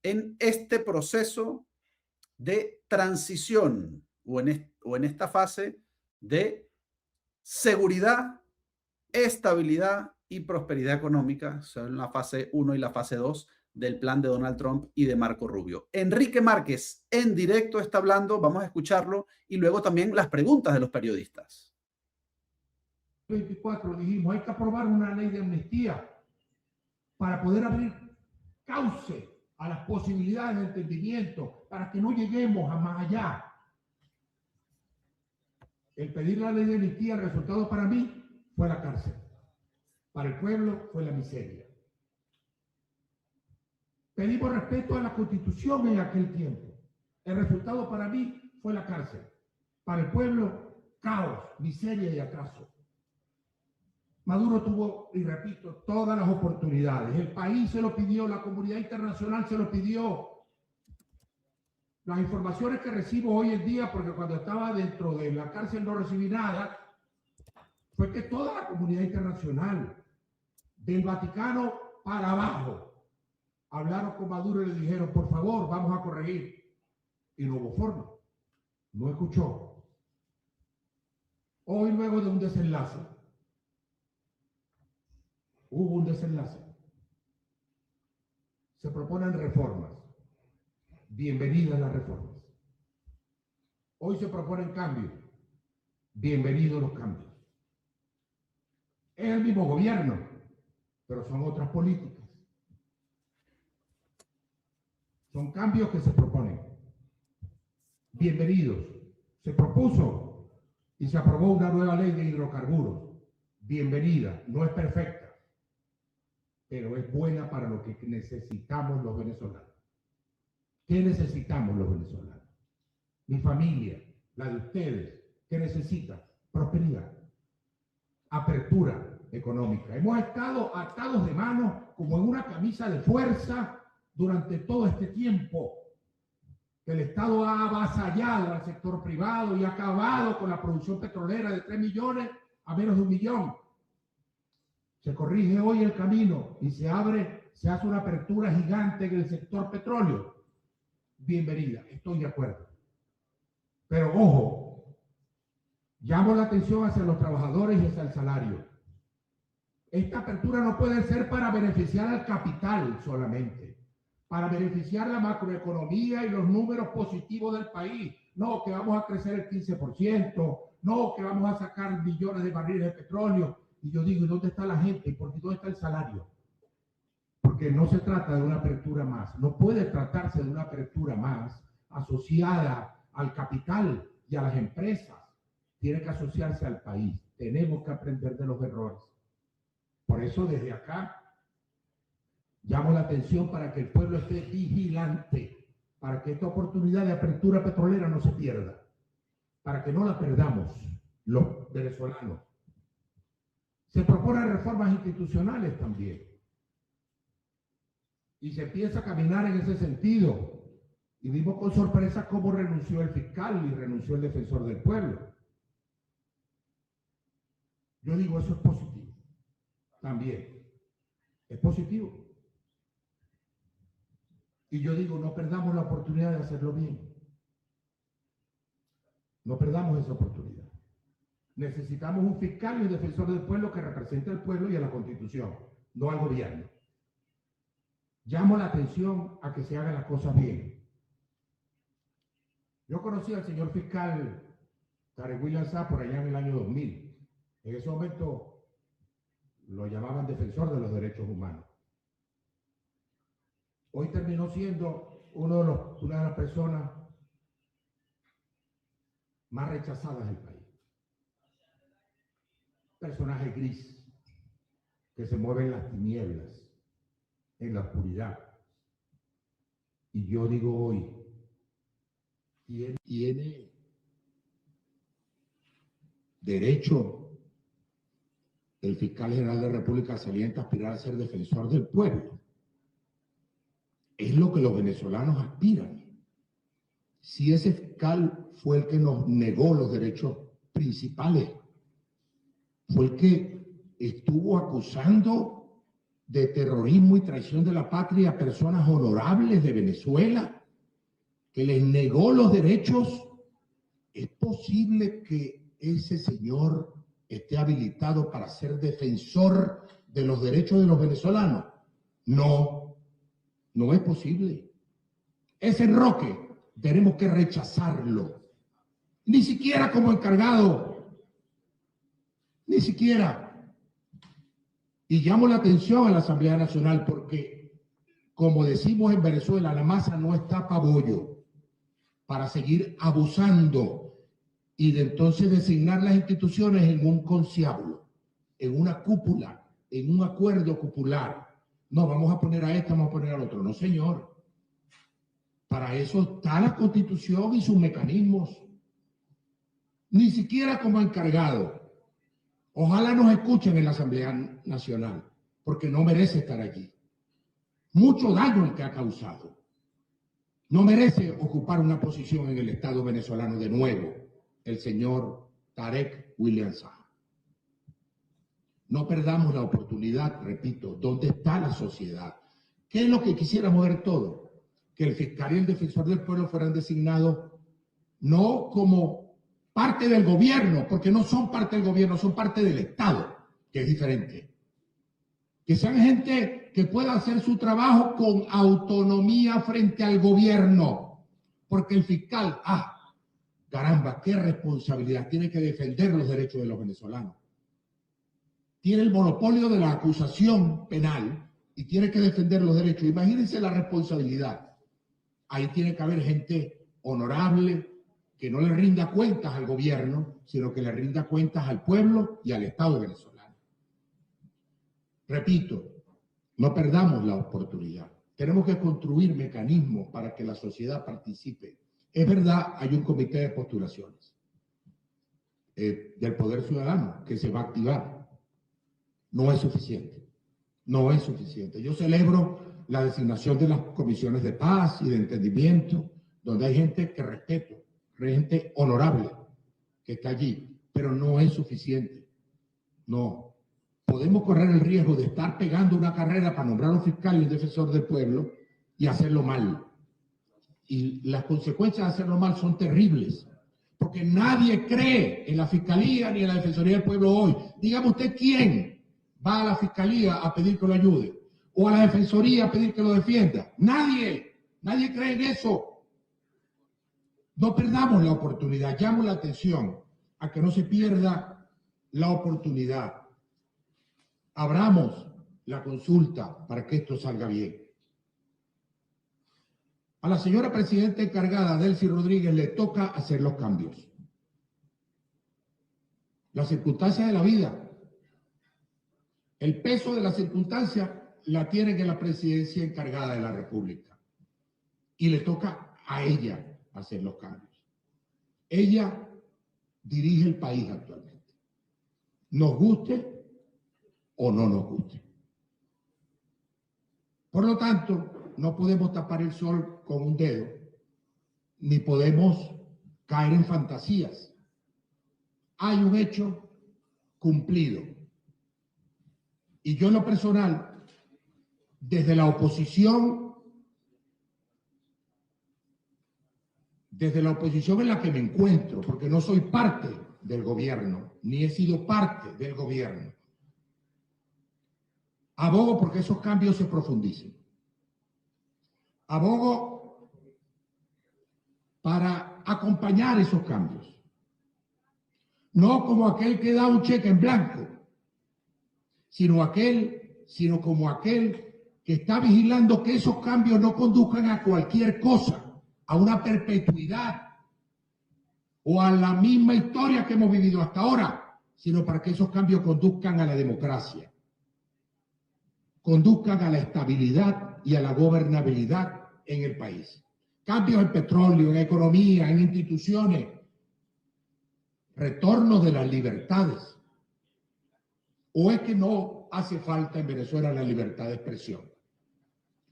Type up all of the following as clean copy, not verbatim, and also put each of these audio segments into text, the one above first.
en este proceso de transición o en esta fase de seguridad, estabilidad y prosperidad económica? Son la fase 1 y la fase 2 del plan de Donald Trump y de Marco Rubio. Enrique Márquez en directo está hablando, vamos a escucharlo y luego también las preguntas de los periodistas. 24 dijimos, hay que aprobar una ley de amnistía para poder abrir cauce a las posibilidades de entendimiento, para que no lleguemos a más allá. El pedir la ley de amnistía, el resultado para mí fue la cárcel. Para el pueblo fue la miseria. Pedimos respeto a la Constitución en aquel tiempo. El resultado para mí fue la cárcel. Para el pueblo, caos, miseria y atraso. Maduro tuvo, y repito, todas las oportunidades. El país se lo pidió, la comunidad internacional se lo pidió. Las informaciones que recibo hoy en día, porque cuando estaba dentro de la cárcel no recibí nada, fue que toda la comunidad internacional, del Vaticano para abajo, hablaron con Maduro y le dijeron, por favor, vamos a corregir. Y no hubo forma. No escuchó. Hoy, luego de un desenlace, hubo un desenlace. Se proponen reformas. Bienvenidas las reformas. Hoy se proponen cambios. Bienvenidos los cambios. Es el mismo gobierno, pero son otras políticas. Son cambios que se proponen. Bienvenidos. Se propuso y se aprobó una nueva ley de hidrocarburos. Bienvenida. No es perfecta, pero es buena para lo que necesitamos los venezolanos. ¿Qué necesitamos los venezolanos? Mi familia, la de ustedes, ¿qué necesitan? Prosperidad, apertura económica. Hemos estado atados de manos como en una camisa de fuerza durante todo este tiempo. El Estado ha avasallado al sector privado y ha acabado con la producción petrolera de 3 millones a menos de 1 millón. Se corrige hoy el camino y se hace una apertura gigante en el sector petróleo. Bienvenida, estoy de acuerdo. Pero ojo, llamo la atención hacia los trabajadores y hacia el salario. Esta apertura no puede ser para beneficiar al capital solamente, para beneficiar la macroeconomía y los números positivos del país. No, que vamos a crecer el 15%, no, que vamos a sacar millones de barriles de petróleo. Y yo digo, ¿y dónde está la gente? ¿Por qué dónde está el salario? Porque no se trata de una apertura más, no puede tratarse de una apertura más asociada al capital y a las empresas. Tiene que asociarse al país. Tenemos que aprender de los errores. Por eso desde acá llamo la atención para que el pueblo esté vigilante, para que esta oportunidad de apertura petrolera no se pierda, para que no la perdamos los venezolanos. Se proponen reformas institucionales también. Y se empieza a caminar en ese sentido. Y vimos con sorpresa cómo renunció el fiscal y renunció el defensor del pueblo. Yo digo, eso es positivo. También. Es positivo. Y yo digo, no perdamos la oportunidad de hacerlo bien. No perdamos esa oportunidad. Necesitamos un fiscal y un defensor del pueblo que represente al pueblo y a la Constitución, no al gobierno. Llamo la atención a que se hagan las cosas bien. Yo conocí al señor fiscal Tarek William Saab por allá en el año 2000. En ese momento lo llamaban defensor de los derechos humanos. Hoy terminó siendo una de las personas más rechazadas del país. Personaje gris que se mueve en las tinieblas, en la oscuridad. Y yo digo hoy, tiene derecho el fiscal general de la República saliente a aspirar a ser defensor del pueblo. Es lo que los venezolanos aspiran. Si ese fiscal fue el que nos negó los derechos principales, fue el que estuvo acusando de terrorismo y traición de la patria a personas honorables de Venezuela, que les negó los derechos. ¿Es posible que ese señor esté habilitado para ser defensor de los derechos de los venezolanos? No, no es posible. Ese enroque tenemos que rechazarlo. Ni siquiera como encargado, ni siquiera. Y llamo la atención a la Asamblea Nacional porque, como decimos en Venezuela, la masa no está pa' bollo para seguir abusando y de entonces designar las instituciones en un conciliablo, en una cúpula, en un acuerdo cupular. No, vamos a poner a este, vamos a poner al otro. No, señor. Para eso está la Constitución y sus mecanismos. Ni siquiera como encargado. Ojalá nos escuchen en la Asamblea Nacional, porque no merece estar allí. Mucho daño el que ha causado. No merece ocupar una posición en el Estado venezolano de nuevo, el señor Tarek William Saab. No perdamos la oportunidad, repito, ¿dónde está la sociedad? ¿Qué es lo que quisiéramos ver todo? Que el fiscal y el defensor del pueblo fueran designados no como parte del gobierno, porque no son parte del gobierno, son parte del Estado, que es diferente. Que sean gente que pueda hacer su trabajo con autonomía frente al gobierno, porque el fiscal, caramba, qué responsabilidad, tiene que defender los derechos de los venezolanos. Tiene el monopolio de la acusación penal y tiene que defender los derechos. Imagínense la responsabilidad. Ahí tiene que haber gente honorable, que no le rinda cuentas al gobierno, sino que le rinda cuentas al pueblo y al Estado venezolano. Repito, no perdamos la oportunidad. Tenemos que construir mecanismos para que la sociedad participe. Es verdad, hay un comité de postulaciones del Poder Ciudadano que se va a activar. No es suficiente. No es suficiente. Yo celebro la designación de las comisiones de paz y de entendimiento, donde hay gente que respeto, gente honorable que está allí, pero no es suficiente. No. Podemos correr el riesgo de estar pegando una carrera para nombrar un fiscal y un defensor del pueblo y hacerlo mal. Y las consecuencias de hacerlo mal son terribles, porque nadie cree en la fiscalía ni en la defensoría del pueblo hoy. Dígame usted quién va a la fiscalía a pedir que lo ayude o a la defensoría a pedir que lo defienda. Nadie cree en eso. No perdamos la oportunidad. Llamo la atención a que no se pierda la oportunidad. Abramos la consulta para que esto salga bien. A la señora presidenta encargada, Delcy Rodríguez, le toca hacer los cambios. Las circunstancias de la vida, el peso de las circunstancias la tienen en la presidencia encargada de la República. Y le toca a ella hacer los cambios. Ella dirige el país actualmente. Nos guste o no nos guste. Por lo tanto, no podemos tapar el sol con un dedo, ni podemos caer en fantasías. Hay un hecho cumplido. Y yo en lo personal, desde la oposición en la que me encuentro, porque no soy parte del gobierno, ni he sido parte del gobierno, abogo porque esos cambios se profundicen. Abogo para acompañar esos cambios. No como aquel que da un cheque en blanco, sino como aquel que está vigilando que esos cambios no conduzcan a cualquier cosa, a una perpetuidad o a la misma historia que hemos vivido hasta ahora, sino para que esos cambios conduzcan a la democracia, conduzcan a la estabilidad y a la gobernabilidad en el país. Cambios en petróleo, en economía, en instituciones, retorno de las libertades. ¿O es que no hace falta en Venezuela la libertad de expresión?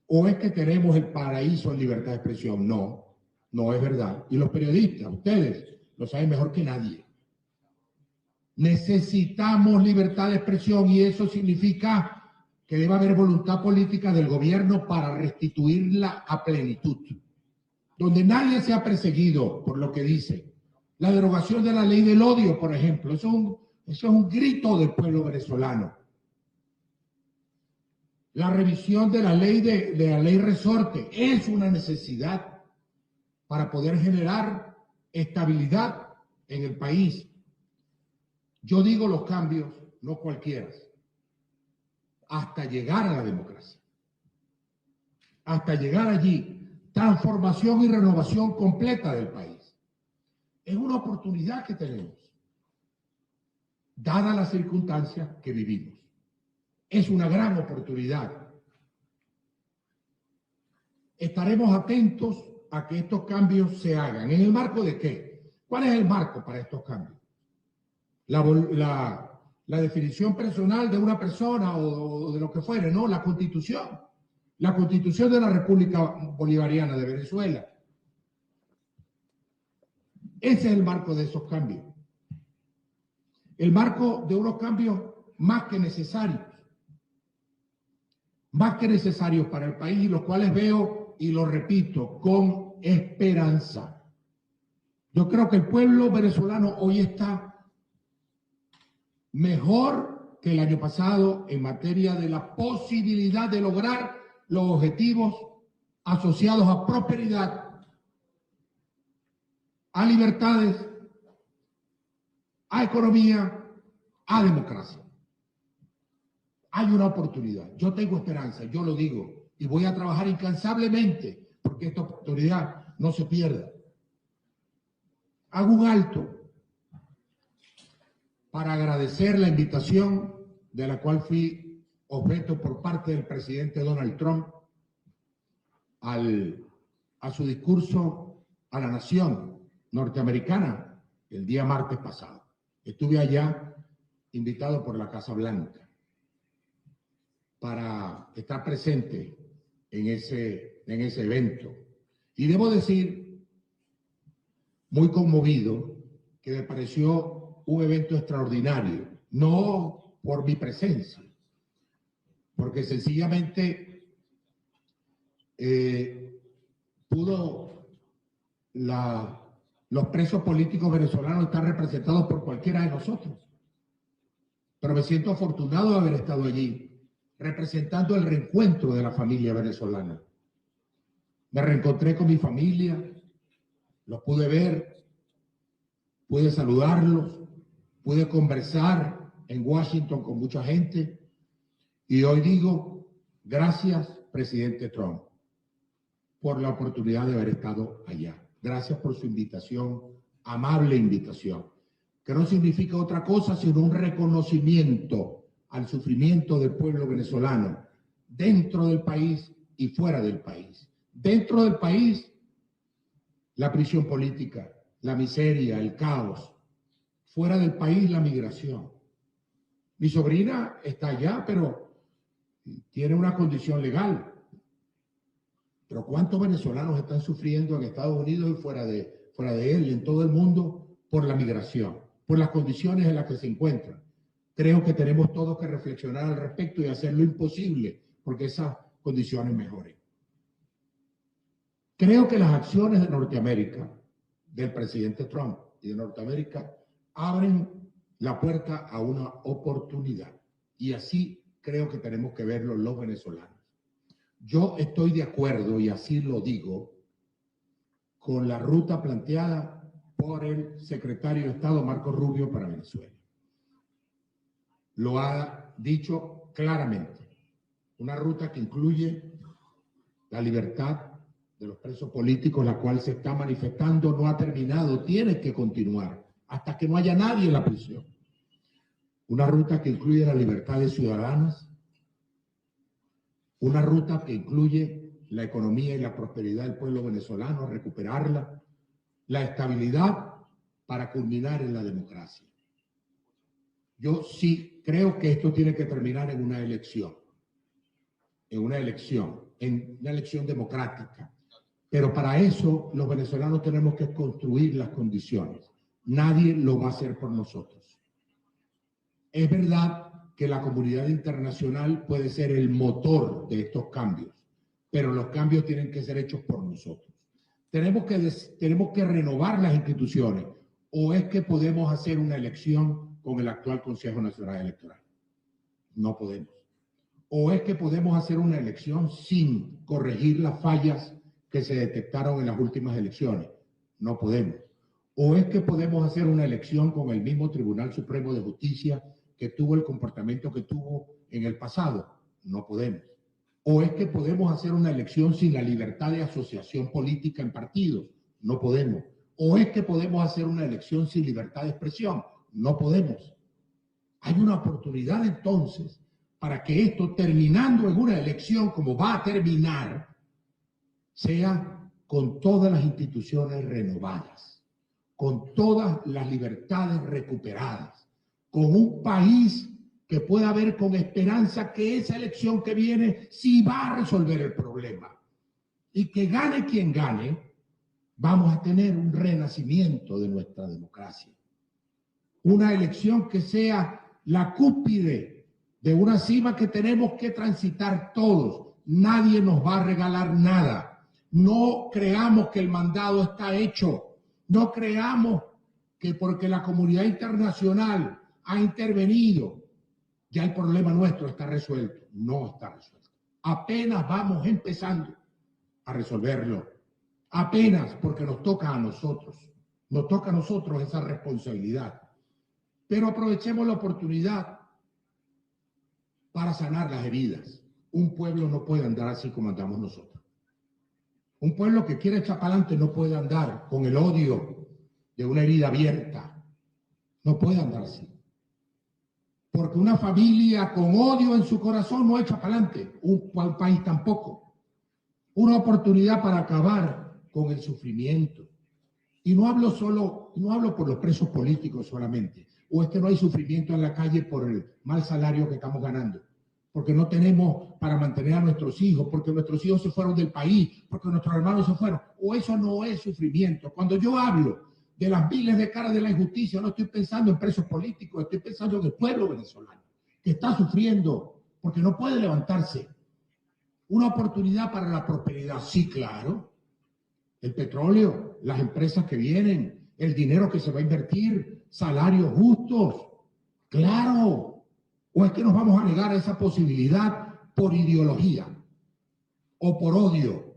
¿O es que tenemos el paraíso en libertad de expresión? No, no es verdad. Y los periodistas, ustedes, lo saben mejor que nadie. Necesitamos libertad de expresión y eso significa que debe haber voluntad política del gobierno para restituirla a plenitud, donde nadie sea perseguido por lo que dice. La derogación de la ley del odio, por ejemplo, eso es un grito del pueblo venezolano. La revisión de la ley resorte es una necesidad para poder generar estabilidad en el país. Yo digo los cambios, no cualquiera, hasta llegar a la democracia. Hasta llegar allí, transformación y renovación completa del país. Es una oportunidad que tenemos, dadas las circunstancias que vivimos. Es una gran oportunidad. Estaremos atentos a que estos cambios se hagan. ¿En el marco de qué? ¿Cuál es el marco para estos cambios? La definición personal de una persona o de lo que fuere, ¿no? La Constitución. La Constitución de la República Bolivariana de Venezuela. Ese es el marco de esos cambios. El marco de unos cambios más que necesarios para el país, y los cuales veo, y lo repito, con esperanza. Yo creo que el pueblo venezolano hoy está mejor que el año pasado en materia de la posibilidad de lograr los objetivos asociados a prosperidad, a libertades, a economía, a democracia. Hay una oportunidad. Yo tengo esperanza, yo lo digo, y voy a trabajar incansablemente porque esta oportunidad no se pierda. Hago un alto para agradecer la invitación de la cual fui objeto por parte del presidente Donald Trump a su discurso a la nación norteamericana el día martes pasado. Estuve allá invitado por la Casa Blanca para estar presente en ese evento. Y debo decir, muy conmovido, que me pareció un evento extraordinario, no por mi presencia, porque sencillamente los presos políticos venezolanos están representados por cualquiera de nosotros. Pero me siento afortunado de haber estado allí, representando el reencuentro de la familia venezolana. Me reencontré con mi familia, los pude ver, pude saludarlos, pude conversar en Washington con mucha gente, y hoy digo, gracias, presidente Trump, por la oportunidad de haber estado allá. Gracias por su invitación, amable invitación, que no significa otra cosa sino un reconocimiento al sufrimiento del pueblo venezolano, dentro del país y fuera del país. Dentro del país, la prisión política, la miseria, el caos. Fuera del país, la migración. Mi sobrina está allá, pero tiene una condición legal. Pero ¿cuántos venezolanos están sufriendo en Estados Unidos y fuera de él, en todo el mundo, por la migración, por las condiciones en las que se encuentran? Creo que tenemos todos que reflexionar al respecto y hacer lo imposible porque esas condiciones mejoren. Creo que las acciones de Norteamérica, del presidente Trump y de Norteamérica, abren la puerta a una oportunidad. Y así creo que tenemos que verlo los venezolanos. Yo estoy de acuerdo, y así lo digo, con la ruta planteada por el secretario de Estado Marco Rubio para Venezuela. Lo ha dicho claramente. Una ruta que incluye la libertad de los presos políticos, la cual se está manifestando, no ha terminado, tiene que continuar hasta que no haya nadie en la prisión. Una ruta que incluye las libertades ciudadanas, una ruta que incluye la economía y la prosperidad del pueblo venezolano, recuperarla, la estabilidad para culminar en la democracia. Yo sí creo que esto tiene que terminar en una elección democrática. Pero para eso los venezolanos tenemos que construir las condiciones. Nadie lo va a hacer por nosotros. Es verdad que que la comunidad internacional puede ser el motor de estos cambios, pero los cambios tienen que ser hechos por nosotros. Tenemos que renovar las instituciones, o es que podemos hacer una elección con el actual Consejo Nacional Electoral. No podemos. O es que podemos hacer una elección sin corregir las fallas que se detectaron en las últimas elecciones. No podemos. O es que podemos hacer una elección con el mismo Tribunal Supremo de Justicia que tuvo el comportamiento que tuvo en el pasado. No podemos. O es que podemos hacer una elección sin la libertad de asociación política en partidos. No podemos. O es que podemos hacer una elección sin libertad de expresión. No podemos. Hay una oportunidad entonces para que esto, terminando en una elección como va a terminar, sea con todas las instituciones renovadas, con todas las libertades recuperadas, con un país que pueda ver con esperanza que esa elección que viene sí va a resolver el problema. Y que gane quien gane, vamos a tener un renacimiento de nuestra democracia. Una elección que sea la cúspide de una cima que tenemos que transitar todos. Nadie nos va a regalar nada. No creamos que el mandado está hecho. No creamos que porque la comunidad internacional ha intervenido, ya el problema nuestro está resuelto. No está resuelto. Apenas vamos empezando a resolverlo. Apenas, porque nos toca a nosotros. Nos toca a nosotros esa responsabilidad. Pero aprovechemos la oportunidad para sanar las heridas. Un pueblo no puede andar así como andamos nosotros. Un pueblo que quiere echar para adelante no puede andar con el odio de una herida abierta. No puede andar así. Porque una familia con odio en su corazón no echa para adelante. Un país tampoco. Una oportunidad para acabar con el sufrimiento. Y no hablo por los presos políticos solamente. O es que no hay sufrimiento en la calle por el mal salario que estamos ganando. Porque no tenemos para mantener a nuestros hijos, porque nuestros hijos se fueron del país, porque nuestros hermanos se fueron. O eso no es sufrimiento. Cuando yo hablo de las miles de caras de la injusticia, no estoy pensando en presos políticos, estoy pensando en el pueblo venezolano, que está sufriendo porque no puede levantarse. Una oportunidad para la prosperidad, sí, claro. El petróleo, las empresas que vienen, el dinero que se va a invertir, salarios justos, claro. ¿O es que nos vamos a negar a esa posibilidad por ideología o por odio?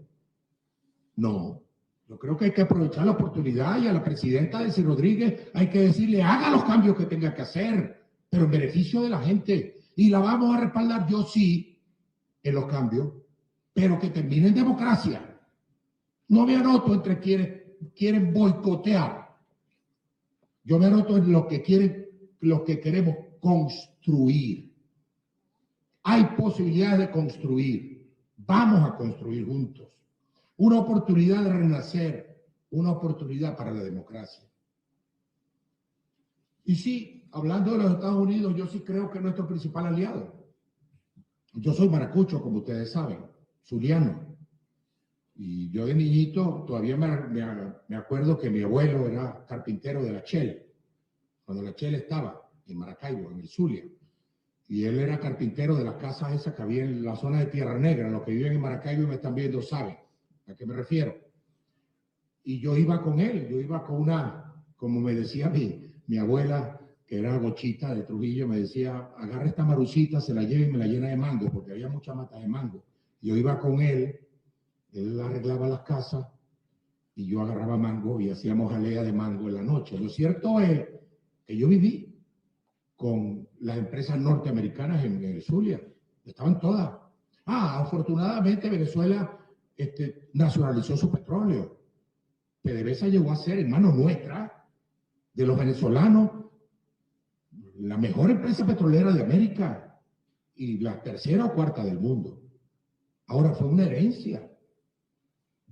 No, yo creo que hay que aprovechar la oportunidad y a la presidenta Delcy Rodríguez hay que decirle, haga los cambios que tenga que hacer, pero en beneficio de la gente. Y la vamos a respaldar, yo sí, en los cambios, pero que termine en democracia. No me anoto entre quienes quieren boicotear. Yo me anoto en los que queremos construir. Hay posibilidades de construir. Vamos a construir juntos. Una oportunidad de renacer, una oportunidad para la democracia. Y sí, hablando de los Estados Unidos, yo sí creo que es nuestro principal aliado. Yo soy maracucho, como ustedes saben, zuliano. Y yo de niñito todavía me acuerdo que mi abuelo era carpintero de la Shell, cuando la Shell estaba en Maracaibo, en el Zulia. Y él era carpintero de las casas esas que había en la zona de Tierra Negra. Los que viven en Maracaibo y me están viendo saben a qué me refiero. Y yo iba con él, yo iba con como me decía mi abuela, que era gochita de Trujillo, me decía, agarra esta marucita, se la lleva y me la llena de mango, porque había muchas matas de mango. Yo iba con él arreglaba las casas y yo agarraba mango y hacíamos jalea de mango en la noche. Lo cierto es que yo viví con las empresas norteamericanas en el Zulia. Estaban todas. Afortunadamente Venezuela nacionalizó su petróleo. PDVSA llegó a ser, hermano nuestra, de los venezolanos, la mejor empresa petrolera de América y la tercera o cuarta del mundo. Ahora fue una herencia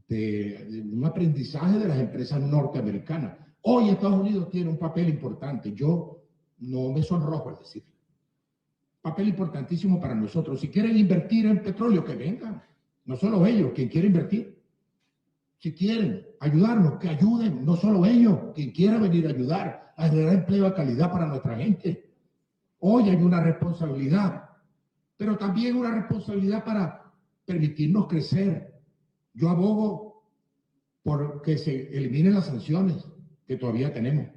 de un aprendizaje de las empresas norteamericanas. Hoy Estados Unidos tiene un papel importante. Yo no me sonrojo al decirlo. Papel importantísimo para nosotros. Si quieren invertir en petróleo, que vengan. No solo ellos, quien quiera invertir. Si quieren ayudarnos, que ayuden. No solo ellos, quien quiera venir a ayudar a generar empleo de calidad para nuestra gente. Hoy hay una responsabilidad, pero también una responsabilidad para permitirnos crecer. Yo abogo por que se eliminen las sanciones que todavía tenemos.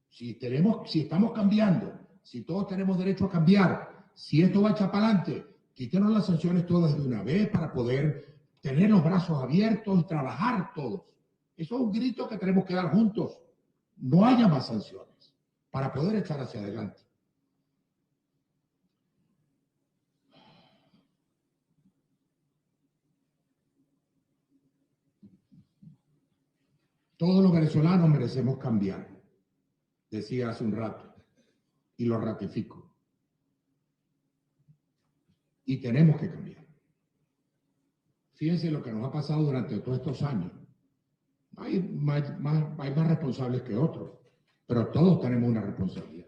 Si estamos cambiando, si todos tenemos derecho a cambiar, si esto va a echar para adelante, quítenos las sanciones todas de una vez para poder tener los brazos abiertos y trabajar todos. Eso es un grito que tenemos que dar juntos. No haya más sanciones para poder echar hacia adelante. Todos los venezolanos merecemos cambiar, decía hace un rato, y lo ratifico. Y tenemos que cambiar. Fíjense lo que nos ha pasado durante todos estos años. Hay más responsables que otros, pero todos tenemos una responsabilidad.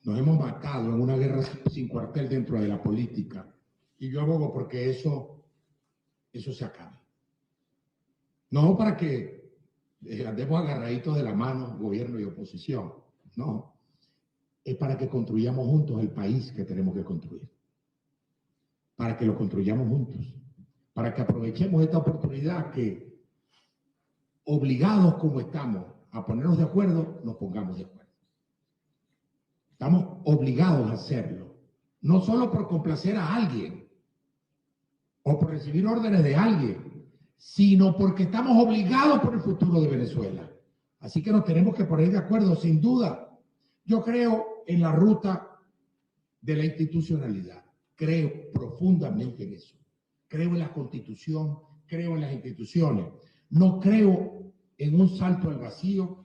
Nos hemos matado en una guerra sin cuartel dentro de la política, y yo abogo porque eso se acabe. No para que andemos agarraditos de la mano, gobierno y oposición, no. Es para que construyamos juntos el país que tenemos que construir. Para que lo construyamos juntos. Para que aprovechemos esta oportunidad que, obligados como estamos a ponernos de acuerdo, nos pongamos de acuerdo. Estamos obligados a hacerlo. No solo por complacer a alguien o por recibir órdenes de alguien, sino porque estamos obligados por el futuro de Venezuela. Así que nos tenemos que poner de acuerdo, sin duda. Yo creo en la ruta de la institucionalidad. Creo profundamente en eso. Creo en la Constitución, creo en las instituciones. No creo en un salto al vacío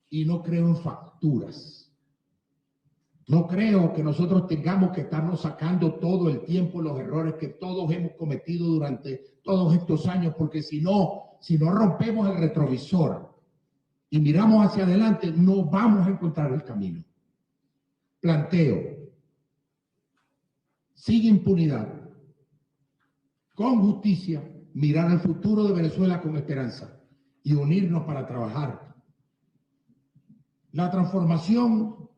y no creo en facturas. No creo que nosotros tengamos que estarnos sacando todo el tiempo los errores que todos hemos cometido durante todos estos años, porque si no rompemos el retrovisor y miramos hacia adelante, no vamos a encontrar el camino. Planteo, sin impunidad, con justicia, mirar al futuro de Venezuela con esperanza y unirnos para trabajar. La transformación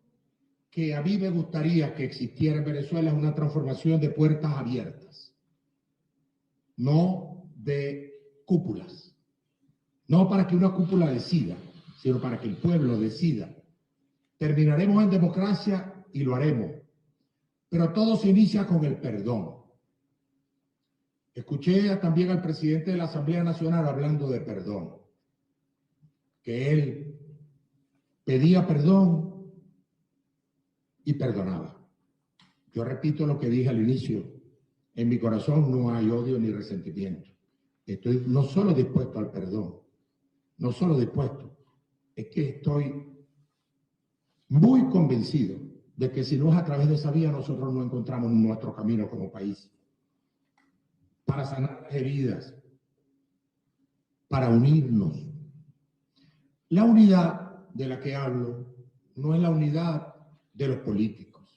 que a mí me gustaría que existiera en Venezuela es una transformación de puertas abiertas, no de cúpulas. No para que una cúpula decida, sino para que el pueblo decida. Terminaremos en democracia y lo haremos, pero todo se inicia con el perdón. Escuché también al presidente de la Asamblea Nacional hablando de perdón, que él pedía perdón y perdonaba. Yo repito lo que dije al inicio, en mi corazón no hay odio ni resentimiento. Estoy no solo dispuesto al perdón, no solo dispuesto, es que estoy muy convencido de que si no es a través de esa vía nosotros no encontramos nuestro camino como país. Para sanar las heridas, para unirnos. La unidad de la que hablo no es la unidad de los políticos,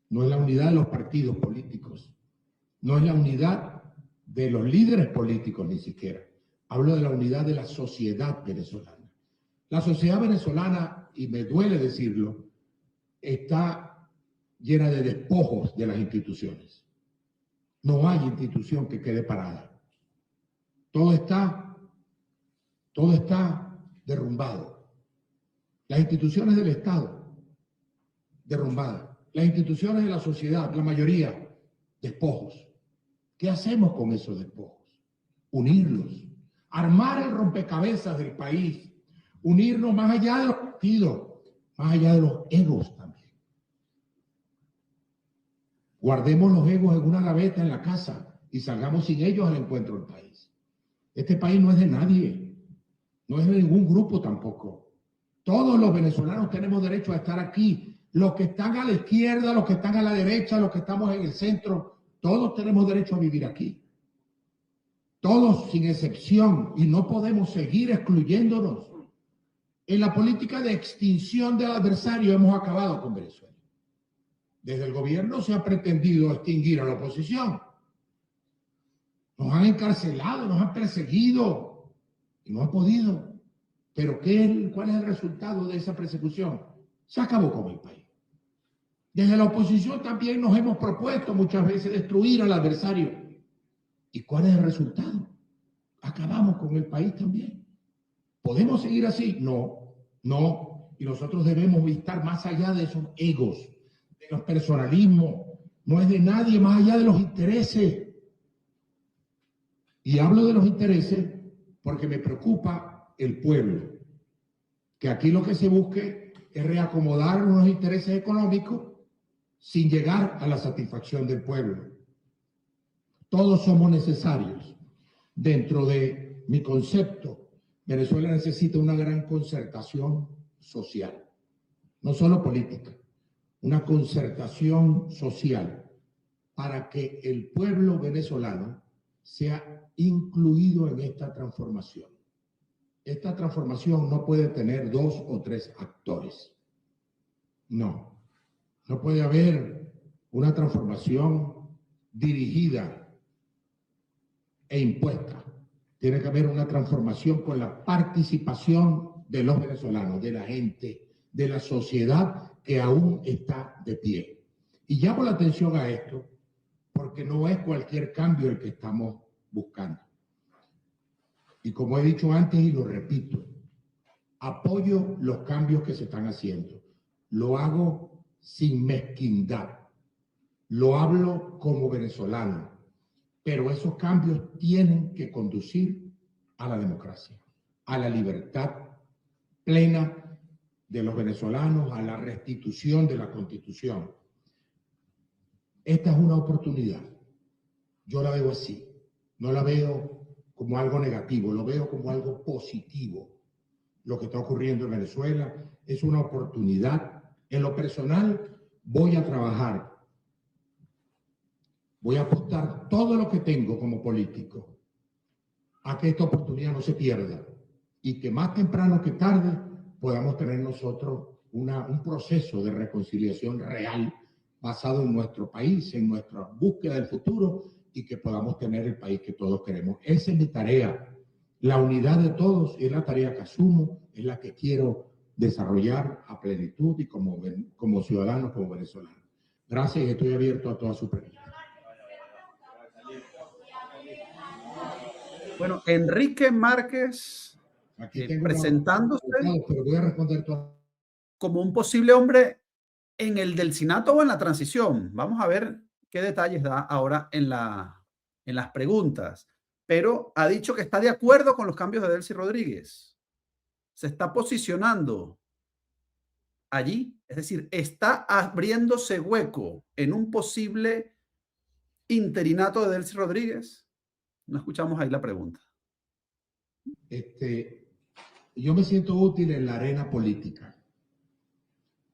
no es la unidad de los partidos políticos, no es la unidad de los líderes políticos ni siquiera. Hablo de la unidad de la sociedad venezolana. La sociedad venezolana, y me duele decirlo, está llena de despojos de las instituciones. No hay institución que quede parada. Todo está derrumbado. Las instituciones del Estado, derrumbadas. Las instituciones de la sociedad, la mayoría, despojos. ¿Qué hacemos con esos despojos? Unirlos. Armar el rompecabezas del país. Unirnos más allá de los partidos, más allá de los egos también. Guardemos los egos en una gaveta en la casa y salgamos sin ellos al encuentro del país. Este país no es de nadie, no es de ningún grupo tampoco. Todos los venezolanos tenemos derecho a estar aquí. Los que están a la izquierda, los que están a la derecha, los que estamos en el centro, todos tenemos derecho a vivir aquí. Todos sin excepción, y no podemos seguir excluyéndonos. En la política de extinción del adversario hemos acabado con Venezuela. Desde el gobierno se ha pretendido extinguir a la oposición. Nos han encarcelado, nos han perseguido y no han podido. Pero ¿cuál es el resultado de esa persecución? Se acabó con el país. Desde la oposición también nos hemos propuesto muchas veces destruir al adversario. ¿Y cuál es el resultado? Acabamos con el país también. ¿Podemos seguir así? No, no. Y nosotros debemos estar más allá de esos egos, de los personalismos. No es de nadie más allá de los intereses. Y hablo de los intereses porque me preocupa el pueblo. Que aquí lo que se busque es reacomodar unos intereses económicos sin llegar a la satisfacción del pueblo. Todos somos necesarios. Dentro de mi concepto, Venezuela necesita una gran concertación social, no solo política, una concertación social para que el pueblo venezolano sea incluido en esta transformación. Esta transformación no puede tener 2 o 3 actores. No puede haber una transformación dirigida e impuesta. Tiene que haber una transformación con la participación de los venezolanos, de la gente, de la sociedad que aún está de pie. Y llamo la atención a esto porque no es cualquier cambio el que estamos buscando. Y como he dicho antes y lo repito, apoyo los cambios que se están haciendo. Lo hago sin mezquindad. Lo hablo como venezolano. Pero esos cambios tienen que conducir a la democracia, a la libertad plena de los venezolanos, a la restitución de la Constitución. Esta es una oportunidad. Yo la veo así. No la veo como algo negativo, lo veo como algo positivo. Lo que está ocurriendo en Venezuela es una oportunidad. En lo personal, voy a trabajar. Voy a apostar todo lo que tengo como político a que esta oportunidad no se pierda y que más temprano que tarde podamos tener nosotros un proceso de reconciliación real basado en nuestro país, en nuestra búsqueda del futuro y que podamos tener el país que todos queremos. Esa es mi tarea. La unidad de todos es la tarea que asumo, es la que quiero desarrollar a plenitud y como ciudadano, como venezolano. Gracias y estoy abierto a todas sus preguntas. Bueno, Enrique Márquez, Aquí tengo presentándose pero voy a responder todo. Como un posible hombre en el delcinato o en la transición. Vamos a ver qué detalles da ahora en las preguntas. Pero ha dicho que está de acuerdo con los cambios de Delcy Rodríguez. Se está posicionando allí, es decir, está abriéndose hueco en un posible interinato de Delcy Rodríguez. No escuchamos ahí la pregunta. Yo me siento útil en la arena política.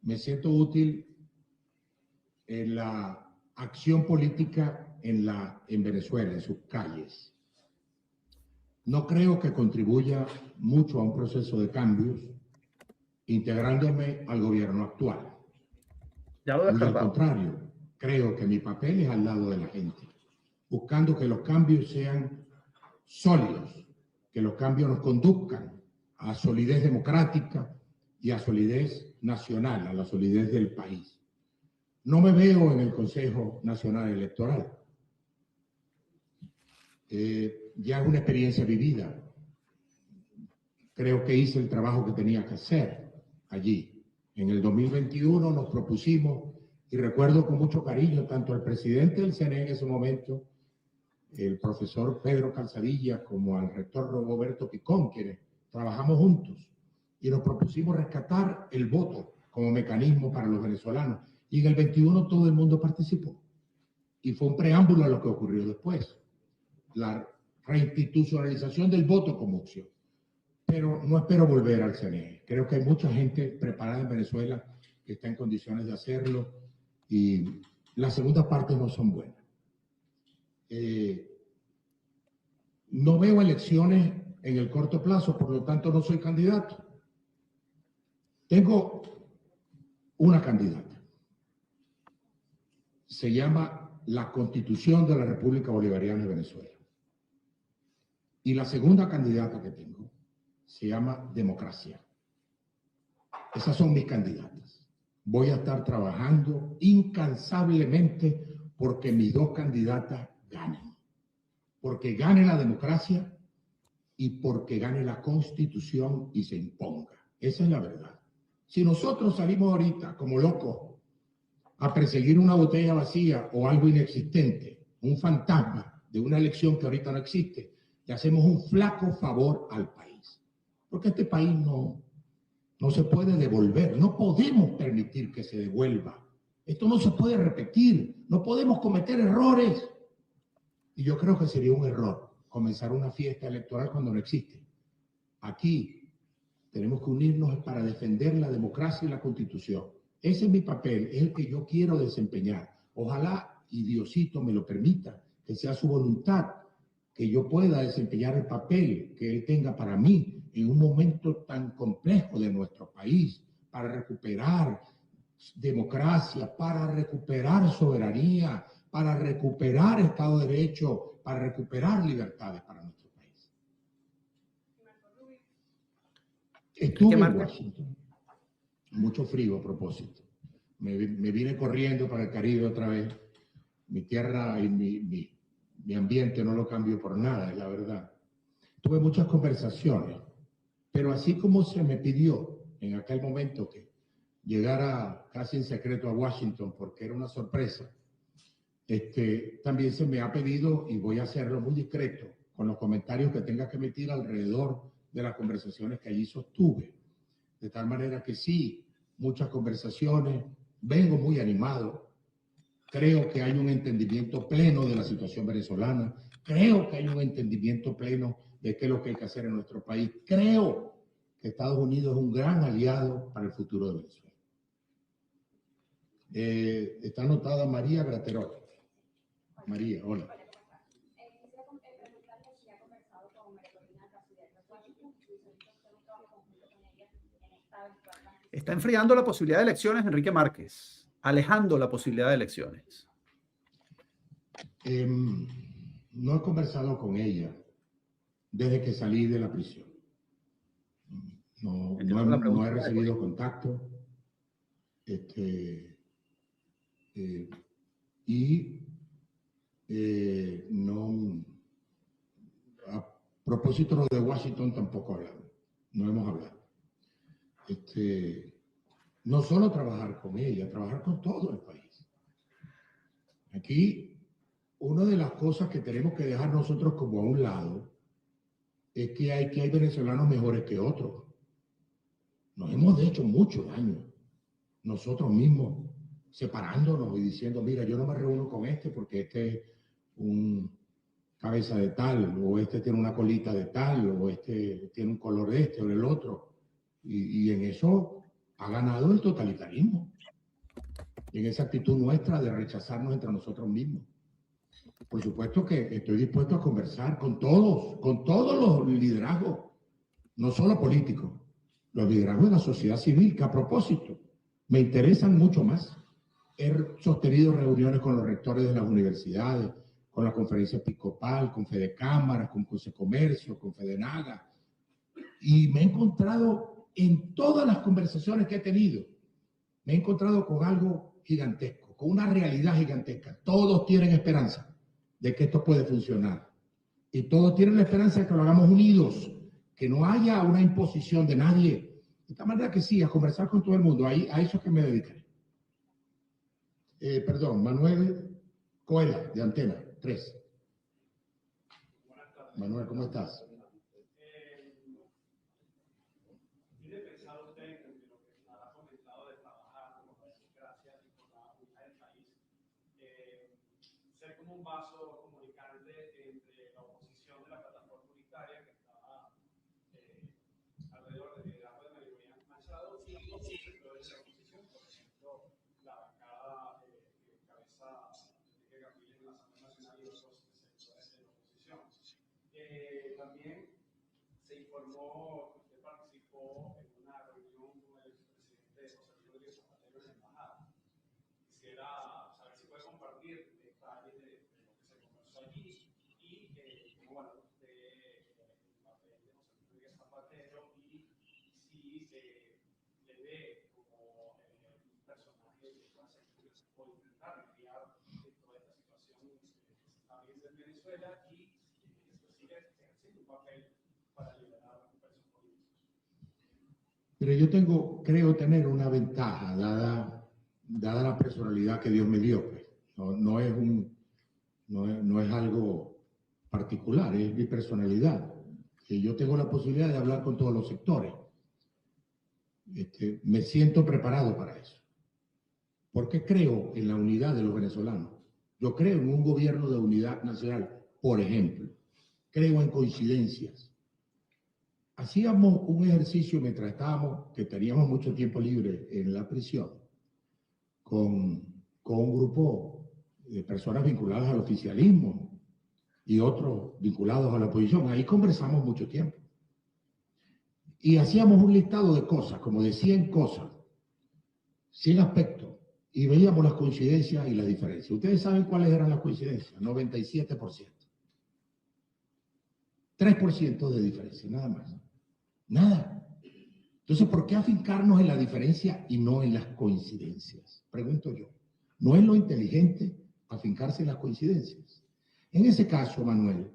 Me siento útil en la acción política en Venezuela, en sus calles. No creo que contribuya mucho a un proceso de cambios integrándome al gobierno actual. Ya lo Muy al contrario, creo que mi papel es al lado de la gente, buscando que los cambios sean sólidos, que los cambios nos conduzcan a solidez democrática y a solidez nacional, a la solidez del país. No me veo en el Consejo Nacional Electoral. Ya es una experiencia vivida. Creo que hice el trabajo que tenía que hacer allí. En el 2021 nos propusimos, y recuerdo con mucho cariño tanto al presidente del CNE en ese momento, el profesor Pedro Calzadilla, como al rector Roberto Picón, quienes trabajamos juntos, y nos propusimos rescatar el voto como mecanismo para los venezolanos. Y en el 21 todo el mundo participó. Y fue un preámbulo a lo que ocurrió después. La reinstitucionalización del voto como opción. Pero no espero volver al CNE. Creo que hay mucha gente preparada en Venezuela que está en condiciones de hacerlo y las segundas partes no son buenas. No veo elecciones en el corto plazo, por lo tanto no soy candidato. Tengo una candidata. Se llama la Constitución de la República Bolivariana de Venezuela. Y la segunda candidata que tengo se llama Democracia. Esas son mis candidatas. voy a estar trabajando incansablemente porque mis dos candidatas ganen. Porque gane la democracia y porque gane la Constitución y se imponga. Esa es la verdad. Si nosotros salimos ahorita como locos a perseguir una botella vacía o algo inexistente, un fantasma de una elección que ahorita no existe, le hacemos un flaco favor al país. Porque este país no se puede devolver, no podemos permitir que se devuelva. Esto no se puede repetir, no podemos cometer errores. Y yo creo que sería un error comenzar una fiesta electoral cuando no existe. Aquí tenemos que unirnos para defender la democracia y la Constitución. Ese es mi papel, es el que yo quiero desempeñar. Ojalá, y Diosito me lo permita, que sea su voluntad, que yo pueda desempeñar el papel que Él tenga para mí en un momento tan complejo de nuestro país, para recuperar democracia, para recuperar soberanía, para recuperar Estado de Derecho, para recuperar libertades para nuestro país. Estuve en Washington, mucho frío a propósito. Me vine corriendo para el Caribe otra vez. Mi tierra y mi ambiente no lo cambio por nada, es la verdad. Tuve muchas conversaciones, pero así como se me pidió en aquel momento que llegara casi en secreto a Washington porque era una sorpresa, también se me ha pedido, y voy a hacerlo muy discreto, con los comentarios que tenga que emitir alrededor de las conversaciones que allí sostuve. De tal manera que sí, muchas conversaciones, vengo muy animado, creo que hay un entendimiento pleno de la situación venezolana, creo que hay un entendimiento pleno de qué es lo que hay que hacer en nuestro país, creo que Estados Unidos es un gran aliado para el futuro de Venezuela. Está anotada María Graterol. María, hola. Está enfriando la posibilidad de elecciones Enrique Márquez, alejando la posibilidad de elecciones. No he conversado con ella desde que salí de la prisión. No he recibido contacto. No, a propósito de Washington tampoco hablamos, no hemos hablado. No solo trabajar con ella, trabajar con todo el país. Aquí, una de las cosas que tenemos que dejar nosotros como a un lado es que hay venezolanos mejores que otros. Nos hemos hecho mucho daño nosotros mismos, separándonos y diciendo, mira, yo no me reúno con este porque este es un cabeza de tal, o este tiene una colita de tal, o este tiene un color de este o del otro. Y en eso ha ganado el totalitarismo. Y en esa actitud nuestra de rechazarnos entre nosotros mismos. Por supuesto que estoy dispuesto a conversar con todos los liderazgos, no solo políticos, los liderazgos de la sociedad civil, que a propósito me interesan mucho más. He sostenido reuniones con los rectores de las universidades, con la conferencia episcopal, con Fede Cámaras, con Comercio, con Fedenaga, y me he encontrado en todas las conversaciones que he tenido, me he encontrado con algo gigantesco, con una realidad gigantesca. Todos tienen esperanza de que esto puede funcionar, y todos tienen la esperanza de que lo hagamos unidos, que no haya una imposición de nadie. De esta manera que sí, a conversar con todo el mundo, a eso que me dedicaré. Perdón, Manuel Coelho, de Antena 3. Manuel, ¿cómo estás? ¿Tiene pensado usted en lo que ha comentado de trabajar por la democracia y por la unidad del país, ser como un vaso comunicante entre la oposición de la plataforma unitaria que está alrededor del liderazgo de María Machado y otros sectores de la oposición, por ejemplo, la bancada que encabeza Enrique Capriles en la Asamblea Nacional y otros sectores de la oposición? También se informó que usted participó en una reunión con el expresidente José Luis Rodríguez Zapatero en la embajada. Quisiera saber si puede compartir detalles de lo que se conversó allí y cómo valora usted el papel de José Luis Rodríguez Zapatero y si le ve como o intentar mediar toda esta situación que se está viviendo en Venezuela y sigue ejerciendo un papel para liberar a los presos políticos? Pero yo creo tener una ventaja, dada la personalidad que Dios me dio. Pues. No es algo particular, es mi personalidad. Que yo tengo la posibilidad de hablar con todos los sectores. Me siento preparado para eso. Porque creo en la unidad de los venezolanos. Yo creo en un gobierno de unidad nacional, por ejemplo. Creo en coincidencias. Hacíamos un ejercicio mientras que teníamos mucho tiempo libre en la prisión, con un grupo de personas vinculadas al oficialismo y otros vinculados a la oposición. Ahí conversamos mucho tiempo. Y hacíamos un listado de cosas, como de 100 cosas, 100 aspectos, y veíamos las coincidencias y las diferencias. Ustedes saben cuáles eran las coincidencias, 97%. 3% de diferencia, nada más. Nada. Entonces, ¿por qué afincarnos en la diferencia y no en las coincidencias? Pregunto yo. ¿No es lo inteligente afincarse en las coincidencias? En ese caso, Manuel,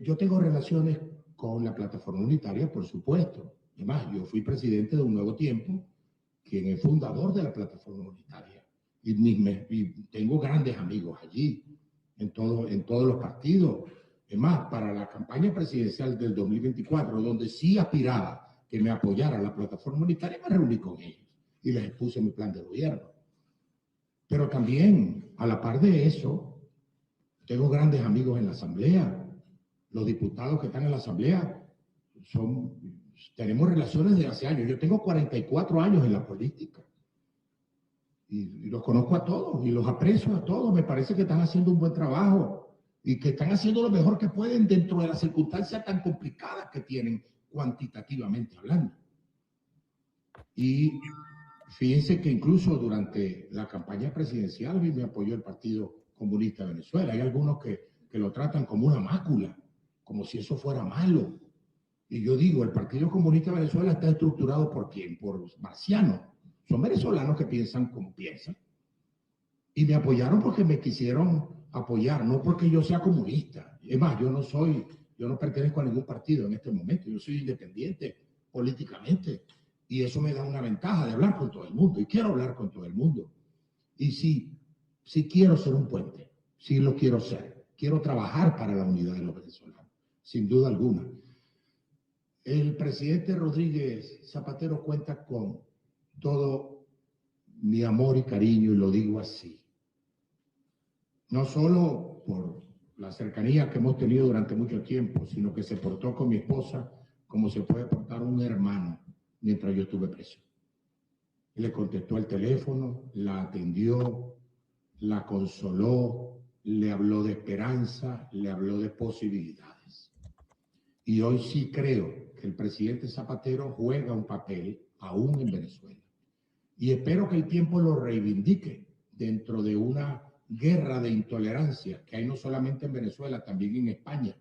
yo tengo relaciones con la plataforma unitaria, por supuesto. Además, yo fui presidente de Un Nuevo Tiempo, quien es fundador de la plataforma unitaria. Y tengo grandes amigos allí, en todos los partidos. Es más, para la campaña presidencial del 2024, donde sí aspiraba que me apoyara la plataforma unitaria, me reuní con ellos y les expuse mi plan de gobierno. Pero también, a la par de eso, tengo grandes amigos en la Asamblea. Los diputados que están en la Asamblea tenemos relaciones de hace años. Yo tengo 44 años en la política. Y los conozco a todos y los aprecio a todos. Me parece que están haciendo un buen trabajo y que están haciendo lo mejor que pueden dentro de las circunstancias tan complicadas que tienen cuantitativamente hablando. Y fíjense que incluso durante la campaña presidencial me apoyó el Partido Comunista de Venezuela. Hay algunos que lo tratan como una mácula, como si eso fuera malo. Y yo digo, el Partido Comunista de Venezuela está estructurado ¿por quién? Por marcianos. Son venezolanos que piensan como piensan. Y me apoyaron porque me quisieron apoyar, no porque yo sea comunista. Es más, yo no pertenezco a ningún partido en este momento. Yo soy independiente políticamente. Y eso me da una ventaja de hablar con todo el mundo. Y quiero hablar con todo el mundo. Y sí quiero ser un puente. Sí lo quiero ser. Quiero trabajar para la unidad de los venezolanos. Sin duda alguna. El presidente Rodríguez Zapatero cuenta con todo mi amor y cariño, y lo digo así. No solo por la cercanía que hemos tenido durante mucho tiempo, sino que se portó con mi esposa como se puede portar un hermano mientras yo estuve preso. Le contestó el teléfono, la atendió, la consoló, le habló de esperanza, le habló de posibilidades. Y hoy sí creo que el presidente Zapatero juega un papel aún en Venezuela. Y espero que el tiempo lo reivindique dentro de una guerra de intolerancia que hay no solamente en Venezuela, también en España.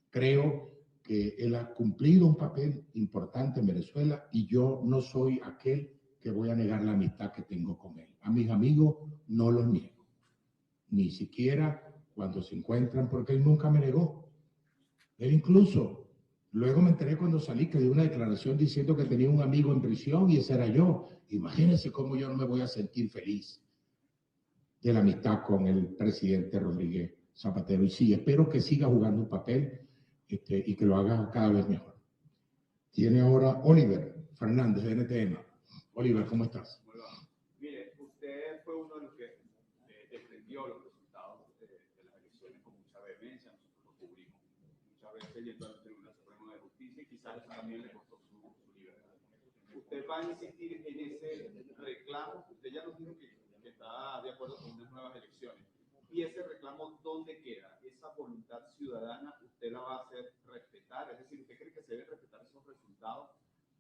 Creo que él ha cumplido un papel importante en Venezuela y yo no soy aquel que voy a negar la amistad que tengo con él. A mis amigos no los niego, ni siquiera cuando se encuentran, porque él nunca me negó. Él incluso, luego me enteré cuando salí que dio una declaración diciendo que tenía un amigo en prisión y ese era yo. Imagínense cómo yo no me voy a sentir feliz de la amistad con el presidente Rodríguez Zapatero. Y sí, espero que siga jugando un papel y que lo haga cada vez mejor. Tiene ahora Oliver Fernández de NTN. Oliver, ¿cómo estás? Muy bien. Mire, usted fue uno de los que defendió los resultados de las elecciones con mucha vehemencia. Nosotros lo cubrimos muchas veces yendo al Tribunal Supremo de Justicia y quizás eso también le costó su libertad. Usted va a insistir en ese reclamo. Usted ya nos dijo que está de acuerdo con unas nuevas elecciones. ¿Y ese reclamo dónde queda? ¿Esa voluntad ciudadana usted la va a hacer respetar? Es decir, ¿usted cree que se deben respetar esos resultados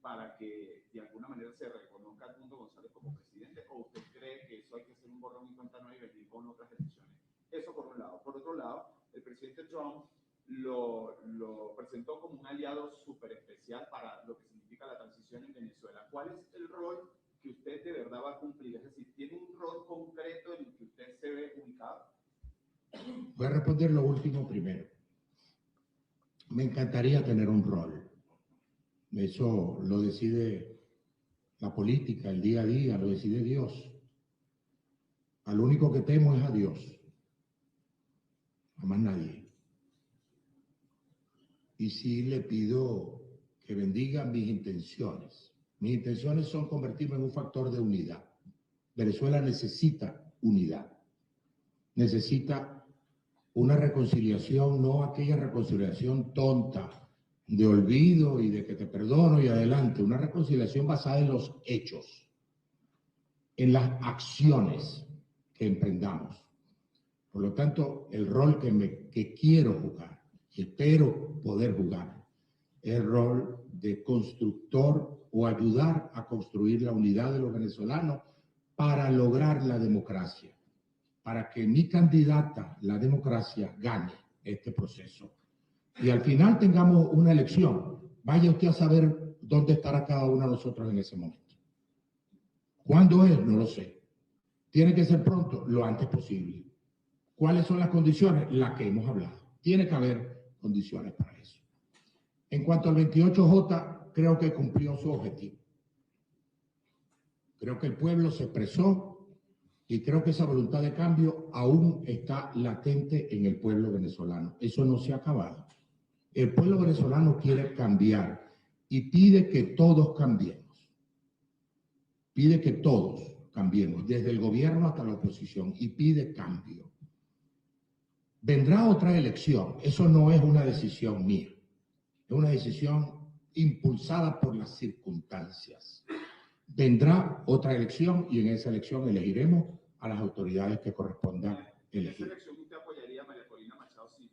para que de alguna manera se reconozca a Edmundo González como presidente? ¿O usted cree que eso hay que hacer un borrón y cuenta nueva y venir con otras elecciones? Eso por un lado. Por otro lado, el presidente Trump lo presentó como un aliado súper especial para lo que significa la transición en Venezuela. ¿Cuál es el rol que usted de verdad va a cumplir? Es decir, ¿tiene un rol concreto en el que usted se ve ubicado? Voy a responder lo último primero. Me encantaría tener un rol. Eso lo decide la política, el día a día, lo decide Dios. Al único que temo es a Dios, a más nadie. Y sí le pido que bendiga mis intenciones. Mis intenciones son convertirme en un factor de unidad. Venezuela necesita unidad. Necesita una reconciliación, no aquella reconciliación tonta, de olvido y de que te perdono y adelante. Una reconciliación basada en los hechos, en las acciones que emprendamos. Por lo tanto, el rol que quiero jugar y espero poder jugar es el rol de constructor o ayudar a construir la unidad de los venezolanos para lograr la democracia, para que mi candidata, la democracia, gane este proceso. Y al final tengamos una elección. Vaya usted a saber dónde estará cada uno de nosotros en ese momento. ¿Cuándo es? No lo sé. Tiene que ser pronto, lo antes posible. ¿Cuáles son las condiciones? Las que hemos hablado. Tiene que haber condiciones para eso. En cuanto al 28J, creo que cumplió su objetivo. Creo que el pueblo se expresó y creo que esa voluntad de cambio aún está latente en el pueblo venezolano. Eso no se ha acabado. El pueblo venezolano quiere cambiar y pide que todos cambiemos. Pide que todos cambiemos, desde el gobierno hasta la oposición, y pide cambio. Vendrá otra elección. Eso no es una decisión mía. Es una decisión impulsada por las circunstancias. Vendrá otra elección y en esa elección elegiremos a las autoridades que correspondan elegir. ¿En esa elección usted apoyaría a María Corina Machado si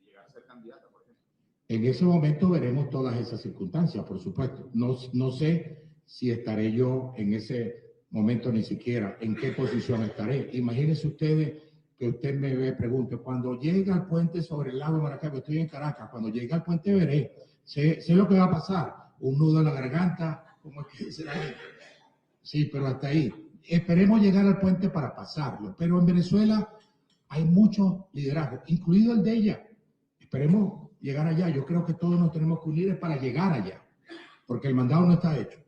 llegara a ser candidata, por ejemplo? En ese momento veremos todas esas circunstancias, por supuesto. No sé si estaré yo en ese momento ni siquiera, en qué posición estaré. Imagínense ustedes que usted me pregunte, cuando llega al puente sobre el lago de Maracaibo, estoy en Caracas, cuando llegue al puente veré, sé lo que va a pasar, un nudo en la garganta, como es que dice la gente. Sí, pero hasta ahí. Esperemos llegar al puente para pasarlo, pero en Venezuela hay mucho liderazgo, incluido el de ella. Esperemos llegar allá. Yo creo que todos nos tenemos que unir para llegar allá, porque el mandado no está hecho.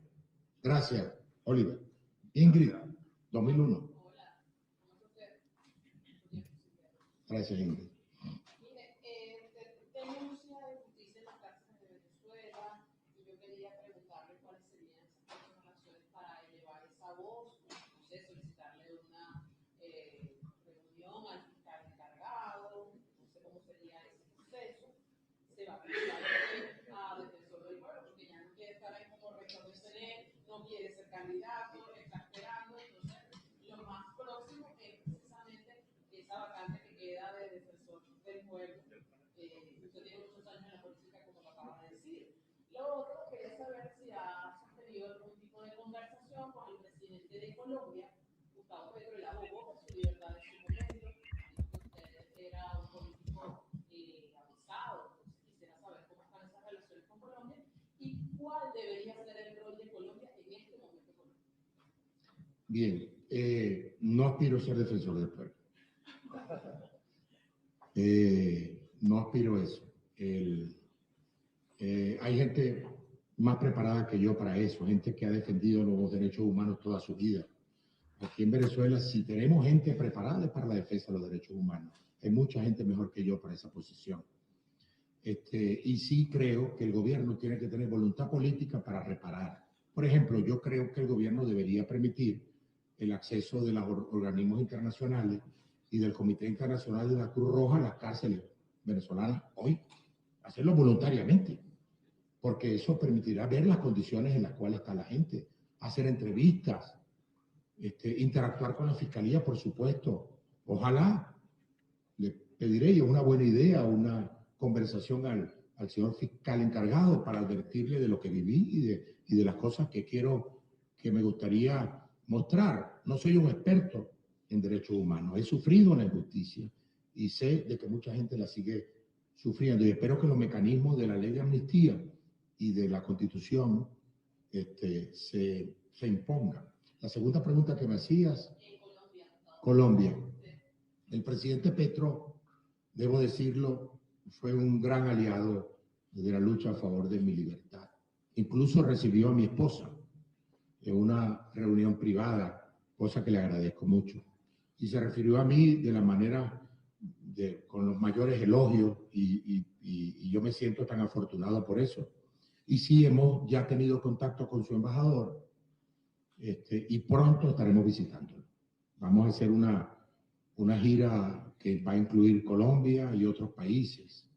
Gracias, Oliver. Ingrid, 2001. Gracias, Ingrid. Mire, denuncia de justicia en las cárceles de Venezuela y yo quería preguntarle cuáles serían esas acciones para elevar esa voz, no sé, solicitarle una reunión al fiscal encargado, no sé cómo sería ese proceso. Se va a presentar a defensor del pueblo porque ya no quiere estar ahí como rector de CNE, no quiere ser candidato, está esperando, entonces lo más próximo es precisamente esa vacante que queda de defensor del pueblo. Usted tiene muchos años en la política, como lo acaba de decir. Lo otro, quería saber si ha sostenido algún tipo de conversación con el presidente de Colombia, Gustavo Petro. Él abogó por su libertad en su momento, dijo que usted era un político avisado. Entonces quisiera saber cómo están esas relaciones con Colombia y cuál debería ser el rol de Colombia en este momento. Bien, no aspiro a ser defensor del pueblo. No aspiro a eso. Hay gente más preparada que yo para eso, gente que ha defendido los derechos humanos toda su vida. Aquí en Venezuela, si tenemos gente preparada para la defensa de los derechos humanos, hay mucha gente mejor que yo para esa posición. Y sí creo que el gobierno tiene que tener voluntad política para reparar. Por ejemplo, yo creo que el gobierno debería permitir el acceso de los organismos internacionales y del Comité Internacional de la Cruz Roja a las cárceles venezolanas hoy, hacerlo voluntariamente, porque eso permitirá ver las condiciones en las cuales está la gente, hacer entrevistas, interactuar con la fiscalía, por supuesto. Ojalá, le pediré yo una buena idea, una conversación al señor fiscal encargado para advertirle de lo que viví y de las cosas que me gustaría mostrar. No soy un experto en derechos humanos, he sufrido la injusticia y sé de que mucha gente la sigue sufriendo y espero que los mecanismos de la ley de amnistía y de la Constitución se se imponga. La segunda pregunta que me hacías, En Colombia. Colombia. El presidente Petro, debo decirlo, fue un gran aliado de la lucha a favor de mi libertad. Incluso recibió a mi esposa en una reunión privada, cosa que le agradezco mucho. Y se refirió a mí de la manera, con los mayores elogios, y yo me siento tan afortunado por eso. Y sí, hemos ya tenido contacto con su embajador, y pronto estaremos visitándolo. Vamos a hacer una gira que va a incluir Colombia y otros países,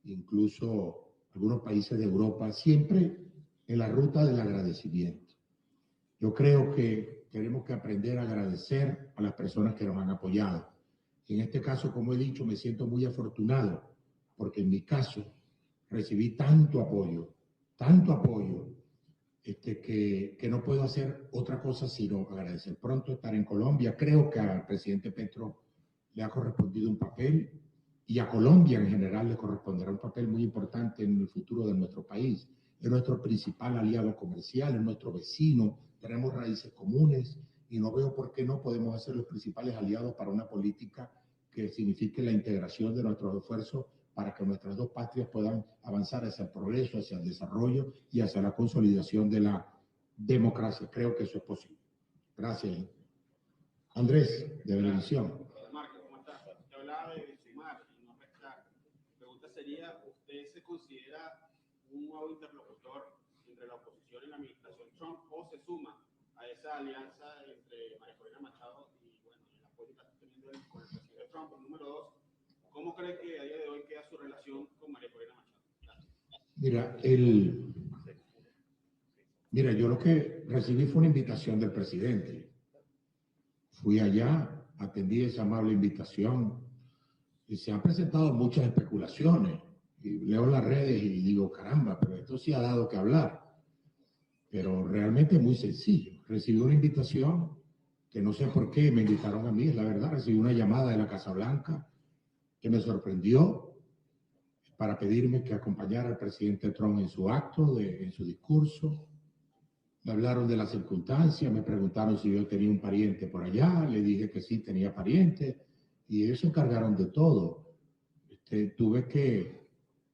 incluso algunos países de Europa, siempre en la ruta del agradecimiento. Yo creo que tenemos que aprender a agradecer a las personas que nos han apoyado. En este caso, como he dicho, me siento muy afortunado, porque en mi caso recibí tanto apoyo, que no puedo hacer otra cosa sino agradecer. Pronto estar en Colombia. Creo que al presidente Petro le ha correspondido un papel, y a Colombia en general le corresponderá un papel muy importante en el futuro de nuestro país. Es nuestro principal aliado comercial, es nuestro vecino, tenemos raíces comunes, y no veo por qué no podemos ser los principales aliados para una política que signifique la integración de nuestros esfuerzos para que nuestras dos patrias puedan avanzar hacia el progreso, hacia el desarrollo y hacia la consolidación de la democracia. Creo que eso es posible. Gracias. Andrés, de Benevisión. Marco, ¿cómo estás? Te hablaba de sumar y no restar. Mi pregunta sería, ¿usted se considera un nuevo interlocutor entre la oposición y la administración Trump, o se suma a esa alianza entre María Corina Machado y, bueno, el apoyo que está teniendo con el presidente Trump? Y número dos, ¿cómo cree que a día de hoy queda su relación con María Corina Machado? Gracias. Mira, yo lo que recibí fue una invitación del presidente. Fui allá, atendí esa amable invitación, y se han presentado muchas especulaciones. Y leo las redes y digo, caramba, pero esto sí ha dado que hablar. Pero realmente es muy sencillo. Recibí una invitación que no sé por qué me invitaron a mí, es la verdad. Recibí una llamada de la Casa Blanca que me sorprendió, para pedirme que acompañara al presidente Trump en su acto, en su discurso. Me hablaron de las circunstancias, me preguntaron si yo tenía un pariente por allá, le dije que sí tenía pariente, y ellos se encargaron de todo. Tuve que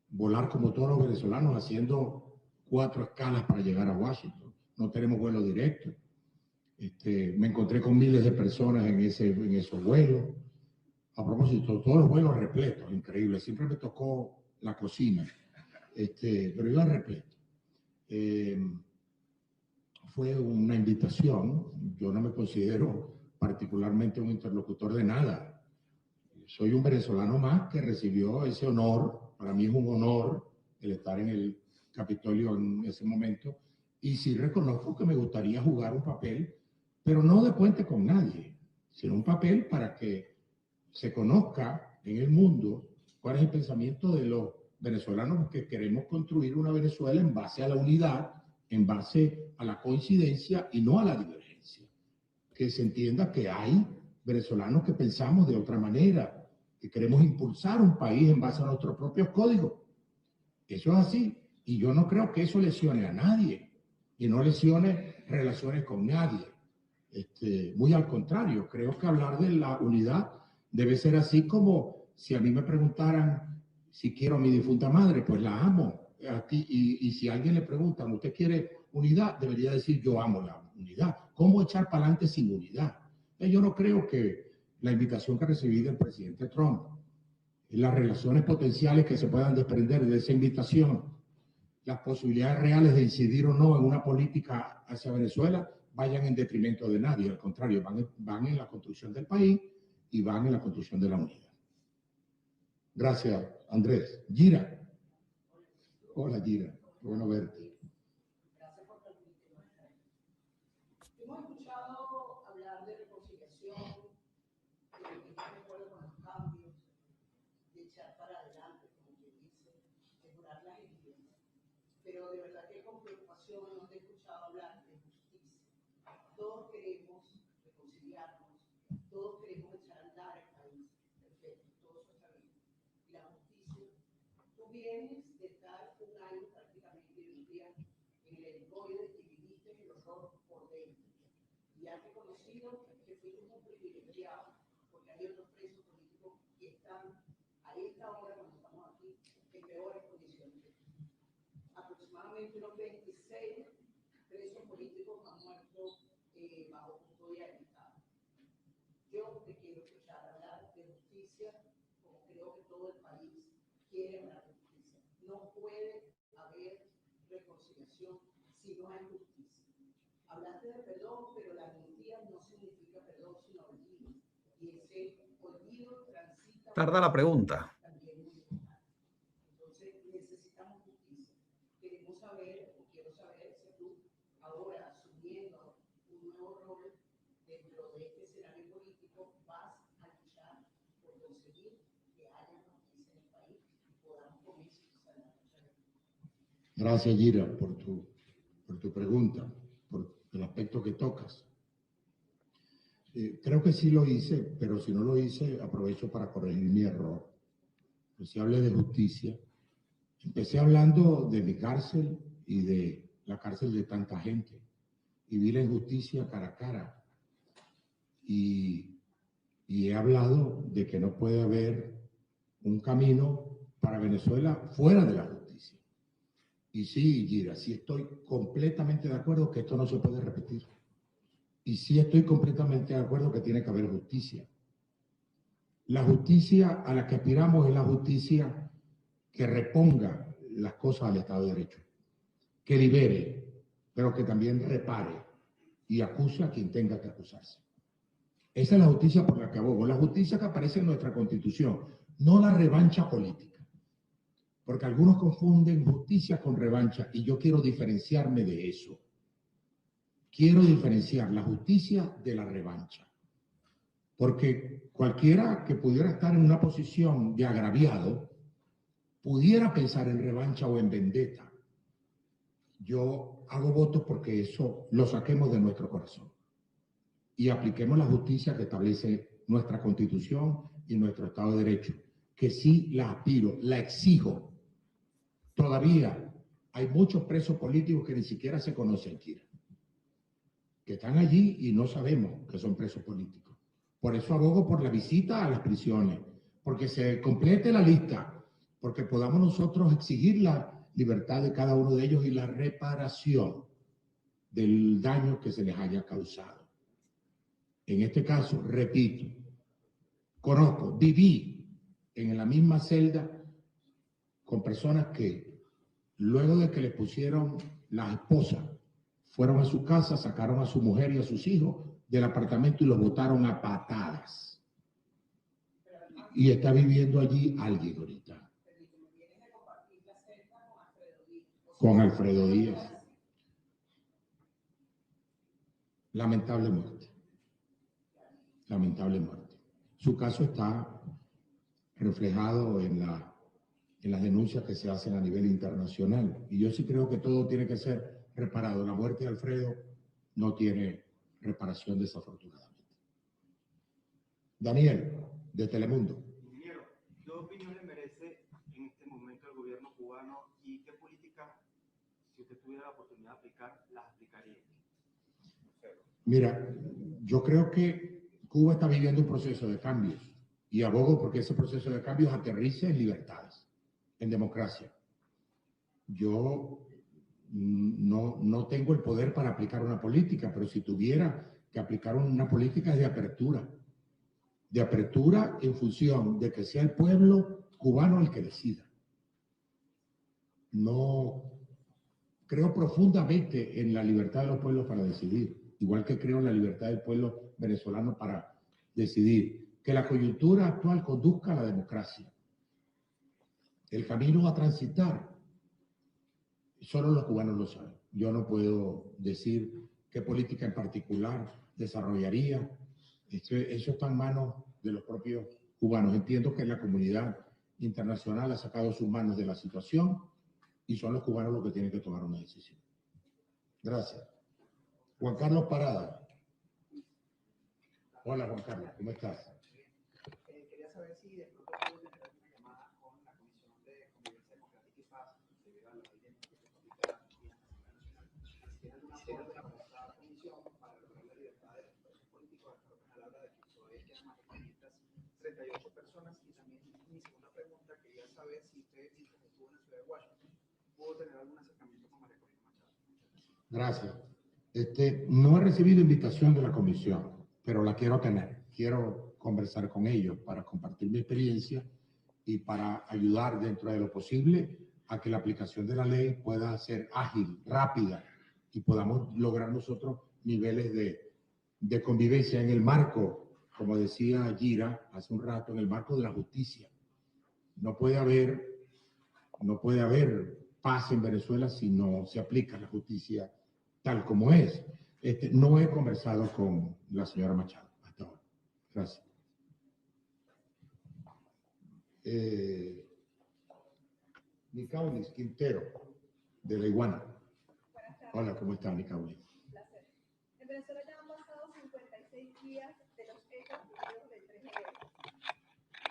volar como todos los venezolanos, haciendo 4 escalas para llegar a Washington. No tenemos vuelo directo. Me encontré con miles de personas en esos vuelos. A propósito, todos los vuelos repletos, increíble. Siempre me tocó la cocina, pero iba repleto. Fue una invitación. Yo no me considero particularmente un interlocutor de nada. Soy un venezolano más que recibió ese honor. Para mí es un honor el estar en el Capitolio en ese momento. Y sí reconozco que me gustaría jugar un papel, pero no de puente con nadie, sino un papel para que se conozca en el mundo cuál es el pensamiento de los venezolanos, que queremos construir una Venezuela en base a la unidad, en base a la coincidencia y no a la divergencia. Que se entienda que hay venezolanos que pensamos de otra manera, que queremos impulsar un país en base a nuestros propios códigos. Eso es así. Y yo no creo que eso lesione a nadie y no lesione relaciones con nadie. Muy al contrario, creo que hablar de la unidad debe ser así como si a mí me preguntaran si quiero a mi difunta madre, pues la amo. Y si a alguien le preguntan, ¿usted quiere unidad? Debería decir, yo amo la unidad. ¿Cómo echar para adelante sin unidad? Yo no creo que la invitación que recibí del presidente Trump, las relaciones potenciales que se puedan desprender de esa invitación, las posibilidades reales de incidir o no en una política hacia Venezuela, vayan en detrimento de nadie. Al contrario, van en la construcción del país y van en la construcción de la unidad. Gracias, Andrés. Gira. Hola, Gira. Qué bueno verte. Gracias por permitirme. Hemos escuchado hablar de reconciliación, de estar de acuerdo con los cambios, de echar para adelante, como quien dice, mejorar las heridas. Pero de verdad que con preocupación no te he escuchado hablar de justicia. Todos queremos reconciliarnos, todos queremos echar a andar el país. Perfecto, todo eso está bien. Y la justicia, tú vienes de estar un año prácticamente viviendo en el helicoide y viviste el horror por y has reconocido que fuiste un privilegiado, porque hay otros presos políticos que están a esta hora, cuando estamos aquí, en peores condiciones. Aproximadamente unos 26 presos políticos han muerto bajo custodia del Estado. Yo te quiero escuchar hablar de justicia, como creo que todo el país quiere hablar de justicia. No puede haber reconciliación si no hay justicia. Hablaste de perdón, pero la amnistía no significa perdón, sino olvido. Y ese olvido transita... Tarda la pregunta. También muy importante. Entonces, necesitamos justicia. Queremos saber, o quiero saber, si tú, ahora asumiendo un nuevo rol dentro de este escenario político, vas a luchar por conseguir que haya justicia en el país y podamos con eso sanar. Gracias, Gira, por tu pregunta, por el aspecto que tocas. Creo que sí lo hice, pero si no lo hice, aprovecho para corregir mi error. Pues si hablé de justicia, empecé hablando de mi cárcel y de la cárcel de tanta gente, y vi la injusticia cara a cara. Y he hablado de que no puede haber un camino para Venezuela fuera de la justicia. Y sí, Gira, sí estoy completamente de acuerdo que esto no se puede repetir. Y sí estoy completamente de acuerdo que tiene que haber justicia. La justicia a la que aspiramos es la justicia que reponga las cosas al Estado de Derecho, que libere, pero que también repare y acuse a quien tenga que acusarse. Esa es la justicia por la que abogo, la justicia que aparece en nuestra Constitución, no la revancha política. Porque algunos confunden justicia con revancha y yo quiero diferenciarme de eso. Quiero diferenciar la justicia de la revancha. Porque cualquiera que pudiera estar en una posición de agraviado pudiera pensar en revancha o en vendetta. Yo hago votos porque eso lo saquemos de nuestro corazón y apliquemos la justicia que establece nuestra Constitución y nuestro Estado de Derecho, que sí la aspiro, la exijo. Todavía hay muchos presos políticos que ni siquiera se conocen, Kira, que están allí y no sabemos que son presos políticos. Por eso abogo por la visita a las prisiones, porque se complete la lista, porque podamos nosotros exigir la libertad de cada uno de ellos y la reparación del daño que se les haya causado. En este caso, repito, conozco, viví en la misma celda con personas que luego de que les pusieron las esposas, fueron a su casa, sacaron a su mujer y a sus hijos del apartamento y los botaron a patadas. Y está viviendo allí alguien ahorita. Con Alfredo Díaz. Lamentable muerte. Lamentable muerte. Su caso está reflejado en las denuncias que se hacen a nivel internacional. Y yo sí creo que todo tiene que ser reparado. La muerte de Alfredo no tiene reparación, desafortunadamente. Daniel, de Telemundo. Ingeniero, ¿qué opinión le merece en este momento el gobierno cubano y qué políticas, si usted tuviera la oportunidad de aplicar, las aplicaría? Mira, yo creo que Cuba está viviendo un proceso de cambios y abogo porque ese proceso de cambios aterrice en libertades, en democracia. Yo no tengo el poder para aplicar una política, pero si tuviera que aplicar una política es de apertura en función de que sea el pueblo cubano el que decida. No creo profundamente en la libertad de los pueblos para decidir, igual que creo en la libertad del pueblo venezolano para decidir. Que la coyuntura actual conduzca a la democracia. El camino a transitar, solo los cubanos lo saben. Yo no puedo decir qué política en particular desarrollaría. Eso está en manos de los propios cubanos. Entiendo que la comunidad internacional ha sacado sus manos de la situación y son los cubanos los que tienen que tomar una decisión. Gracias. Juan Carlos Parada. Hola, Juan Carlos, ¿cómo estás? Quería saber si de pronto puedo tener una llamada con la Comisión de Convivencia Democrática y Paz, debido a la ley de República y Nacional. ¿Tiene alguna forma para esta comisión para lograr la libertad saber si usted, mientras estuvo en la ciudad de Washington, pudo tener algún acercamiento con María Corina Machado. Gracias. No he recibido invitación de la comisión, pero la quiero tener. Quiero conversar con ellos para compartir mi experiencia y para ayudar dentro de lo posible a que la aplicación de la ley pueda ser ágil, rápida y podamos lograr nosotros niveles de convivencia en el marco, como decía Gira hace un rato, en el marco de la justicia. No puede haber paz en Venezuela si no se aplica la justicia tal como es. No he conversado con la señora Machado hasta ahora. Gracias. Nicaulis Quintero, de La Iguana. Hola, ¿cómo está, Nicaulis? Un placer. En Venezuela ya han pasado 56 días de los hechos ocurridos del 3 de enero.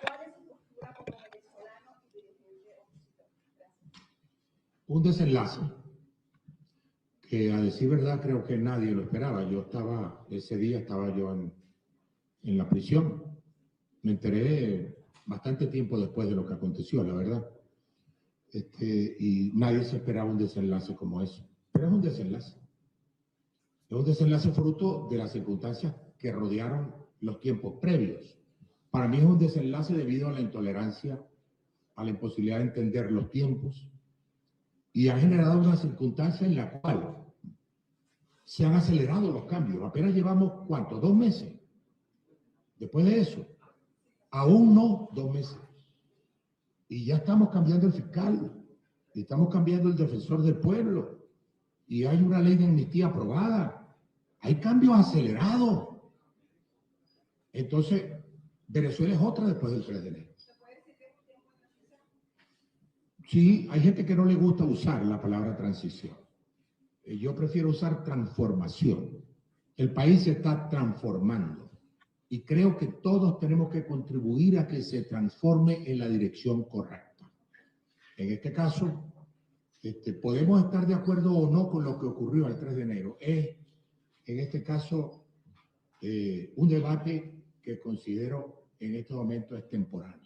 ¿Cuál es su postura como venezolano y dirigente opositor? Gracias. Un desenlace que, a decir verdad, creo que nadie lo esperaba. Ese día estaba yo en la prisión. Me enteré bastante tiempo después de lo que aconteció, la verdad. Y nadie se esperaba un desenlace como eso. Pero es un desenlace. Es un desenlace fruto de las circunstancias que rodearon los tiempos previos. Para mí es un desenlace debido a la intolerancia, a la imposibilidad de entender los tiempos, y ha generado una circunstancia en la cual se han acelerado los cambios. Apenas llevamos, ¿cuánto? 2 meses. Después de eso, aún no 2 meses. Y ya estamos cambiando el fiscal, y estamos cambiando el defensor del pueblo, y hay una ley de amnistía aprobada. Hay cambios acelerados. Entonces, Venezuela es otra después del 3 de enero. Sí, hay gente que no le gusta usar la palabra transición. Yo prefiero usar transformación. El país se está transformando y creo que todos tenemos que contribuir a que se transforme en la dirección correcta. En este caso, podemos estar de acuerdo o no con lo que ocurrió el 3 de enero. Es, en este caso, un debate que considero en este momento es temporáneo.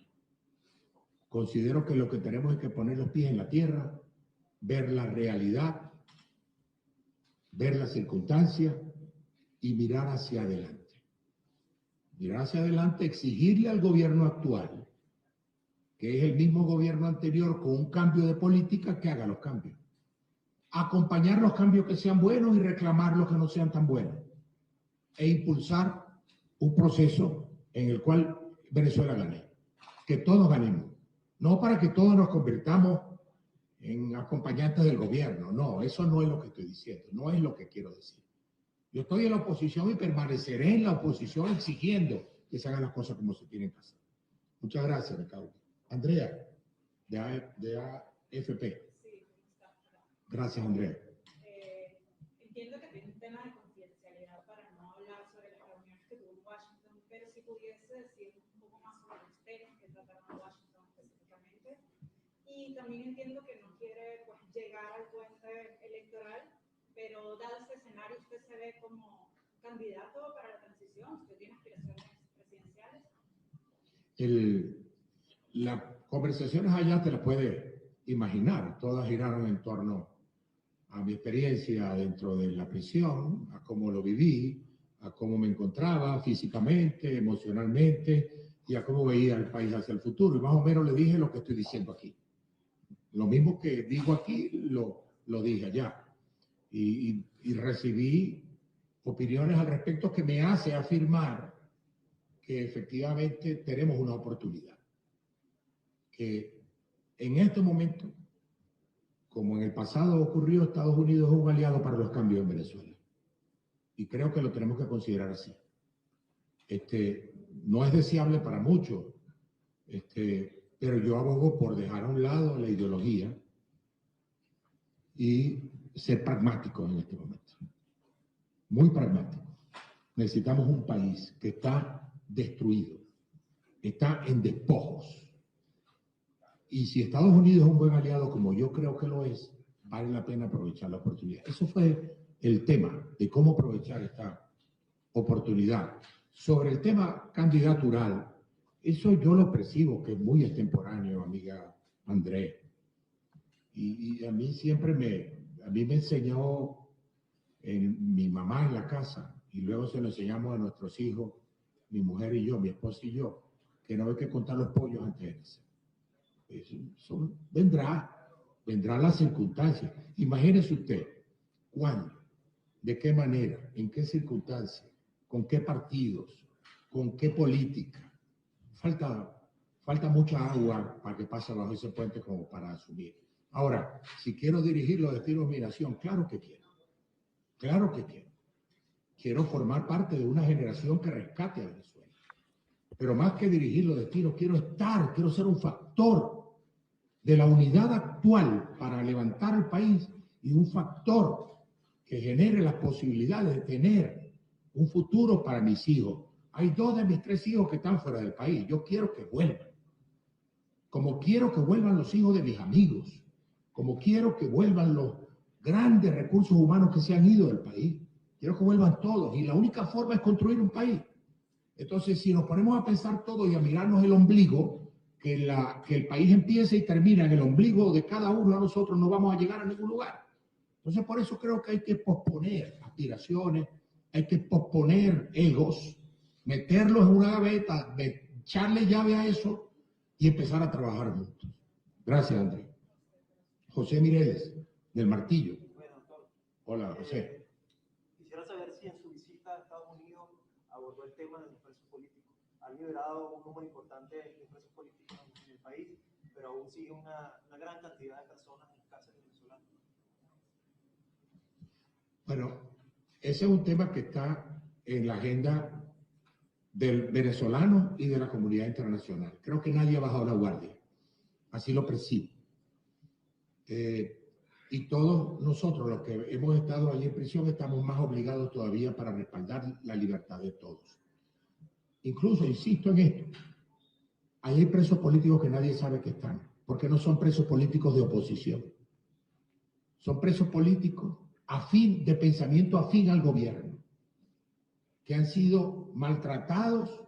Considero que lo que tenemos es que poner los pies en la tierra, ver la realidad, ver las circunstancias y mirar hacia adelante. Mirar hacia adelante, exigirle al gobierno actual, que es el mismo gobierno anterior con un cambio de política, que haga los cambios. Acompañar los cambios que sean buenos y reclamar los que no sean tan buenos. E impulsar un proceso en el cual Venezuela gane. Que todos ganemos. No para que todos nos convirtamos en acompañantes del gobierno. No, eso no es lo que estoy diciendo. No es lo que quiero decir. Yo estoy en la oposición y permaneceré en la oposición exigiendo que se hagan las cosas como se tienen que hacer. Muchas gracias, Ricardo. Andrea, de AFP. Sí, Gracias, Andrea. Entiendo que tiene un tema de confidencialidad para no hablar sobre las reuniones que tuvo en Washington, pero si pudiese decir un poco más sobre los temas que trataron en Washington específicamente. Y también entiendo que no quiere llegar al puente electoral, pero dado este escenario, ¿usted se ve como candidato para la transición? ¿Usted tiene aspiraciones presidenciales? Las conversaciones allá te las puedes imaginar. Todas giraron en torno a mi experiencia dentro de la prisión, a cómo lo viví, a cómo me encontraba físicamente, emocionalmente y a cómo veía el país hacia el futuro. Y más o menos le dije lo que estoy diciendo aquí. Lo mismo que digo aquí, lo dije allá. Y recibí opiniones al respecto que me hace afirmar que efectivamente tenemos una oportunidad. Que en este momento, como en el pasado ocurrió, Estados Unidos es un aliado para los cambios en Venezuela. Y creo que lo tenemos que considerar así. No es deseable para muchos, pero yo abogo por dejar a un lado la ideología y ser pragmático en este momento. Muy pragmático. Necesitamos un país que está destruido, está en despojos. Y si Estados Unidos es un buen aliado, como yo creo que lo es, vale la pena aprovechar la oportunidad. Eso fue el tema de cómo aprovechar esta oportunidad. Sobre el tema candidatural, eso yo lo percibo que es muy extemporáneo, amiga Andrés. Y a mí siempre a mí me enseñó mi mamá en la casa, y luego se lo enseñamos a nuestros hijos, mi mujer y yo, mi esposa y yo, que no hay que contar los pollos antes de nacer. Vendrá las circunstancias. Imagínese usted, ¿cuándo? ¿De qué manera? ¿En qué circunstancias? ¿Con qué partidos? ¿Con qué política? Falta mucha agua para que pase bajo ese puente como para asumir. Ahora, si quiero dirigir los destinos de mi nación, claro que quiero. Claro que quiero. Quiero formar parte de una generación que rescate a Venezuela. Pero más que dirigir los destinos, quiero ser un factor de la unidad actual para levantar el país y un factor que genere las posibilidades de tener un futuro para mis hijos. Hay 2 de mis 3 hijos que están fuera del país. Yo quiero que vuelvan. Como quiero que vuelvan los hijos de mis amigos. Como quiero que vuelvan los grandes recursos humanos que se han ido del país. Quiero que vuelvan todos. Y la única forma es construir un país. Entonces, si nos ponemos a pensar todo y a mirarnos el ombligo, que el país empiece y termina en el ombligo de cada uno de nosotros, no vamos a llegar a ningún lugar. Entonces, por eso creo que hay que posponer aspiraciones, hay que posponer egos, meterlos en una gaveta, echarle llave a eso y empezar a trabajar juntos. Gracias, Andrés. José Mireles, del Martillo. Bueno, doctor. Hola, José. Quisiera saber si en su visita a Estados Unidos abordó el tema de los presos políticos. Ha liberado un número importante de presos políticos en el país, pero aún sigue una gran cantidad de personas en las cárceles venezolanas. Bueno, ese es un tema que está en la agenda del venezolano y de la comunidad internacional. Creo que nadie ha bajado la guardia. Así lo percibo. Y todos nosotros, los que hemos estado allí en prisión, estamos más obligados todavía para respaldar la libertad de todos. Incluso, insisto en esto, hay presos políticos que nadie sabe que están, porque no son presos políticos de oposición. Son presos políticos de pensamiento afín al gobierno, que han sido maltratados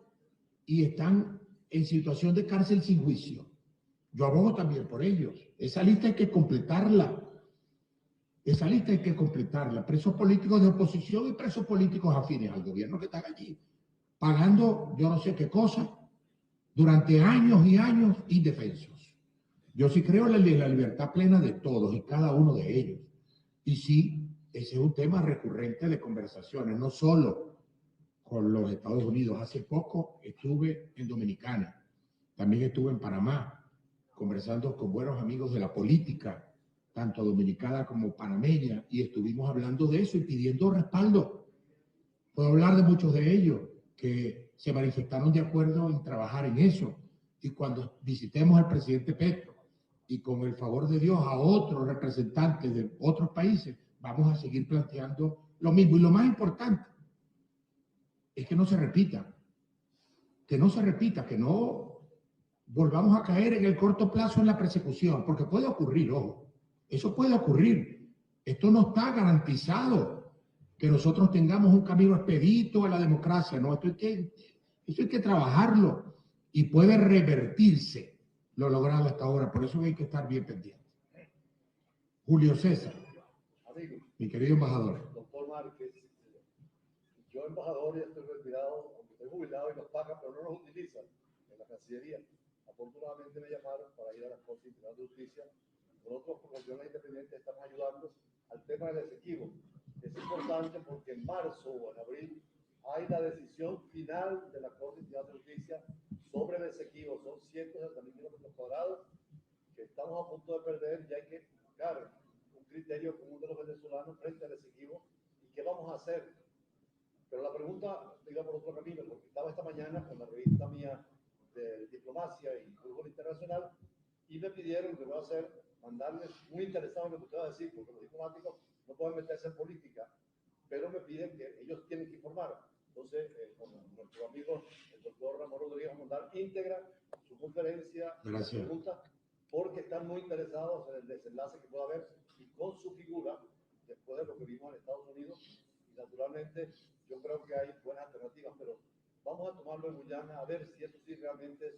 y están en situación de cárcel sin juicio. Yo abogo también por ellos. Esa lista hay que completarla. Presos políticos de oposición y presos políticos afines al gobierno que están allí, pagando yo no sé qué cosa, durante años y años indefensos. Yo sí creo en la libertad plena de todos y cada uno de ellos. Y sí, ese es un tema recurrente de conversaciones, no solo con los Estados Unidos. Hace poco estuve en Dominicana, también estuve en Panamá, conversando con buenos amigos de la política, tanto dominicana como panameña, y estuvimos hablando de eso y pidiendo respaldo. Puedo hablar de muchos de ellos que se manifestaron de acuerdo en trabajar en eso. Y cuando visitemos al presidente Petro y con el favor de Dios a otros representantes de otros países, vamos a seguir planteando lo mismo. Y lo más importante es que no se repita, que no volvamos a caer en el corto plazo en la persecución, porque puede ocurrir, ojo, eso puede ocurrir. Esto no está garantizado que nosotros tengamos un camino expedito a la democracia, no, esto hay que trabajarlo y puede revertirse lo logrado hasta ahora, por eso hay que estar bien pendiente. Julio César, amigo, mi querido embajador. Doctor Márquez, yo embajador ya estoy retirado, aunque estoy jubilado y nos pagan, pero no nos utilizan en la Cancillería. Afortunadamente me llamaron para ir a la Corte Internacional de Justicia. Nosotros, como profesionales independientes, estamos ayudando al tema del Esequibo. Es importante porque en marzo o en abril hay la decisión final de la Corte Internacional de Justicia sobre el Esequibo. Son 160.000 kilómetros cuadrados que estamos a punto de perder y hay que buscar un criterio común de los venezolanos frente al Esequibo y qué vamos a hacer. Pero la pregunta iba por otro camino, porque estaba esta mañana con la revista mía de diplomacia y fútbol internacional y me pidieron que voy a hacer, mandarles, muy interesado en lo que usted va a decir, porque los diplomáticos no pueden meterse en política, pero me piden que ellos tienen que informar. Entonces, con nuestro amigo, el doctor Ramón Rodríguez, va a mandar íntegra su conferencia, su pregunta, porque están muy interesados en el desenlace que pueda haber y con su figura, después de lo que vimos en Estados Unidos, y naturalmente yo creo que hay buenas alternativas, pero vamos a tomarlo en Guyana a ver si eso sí realmente es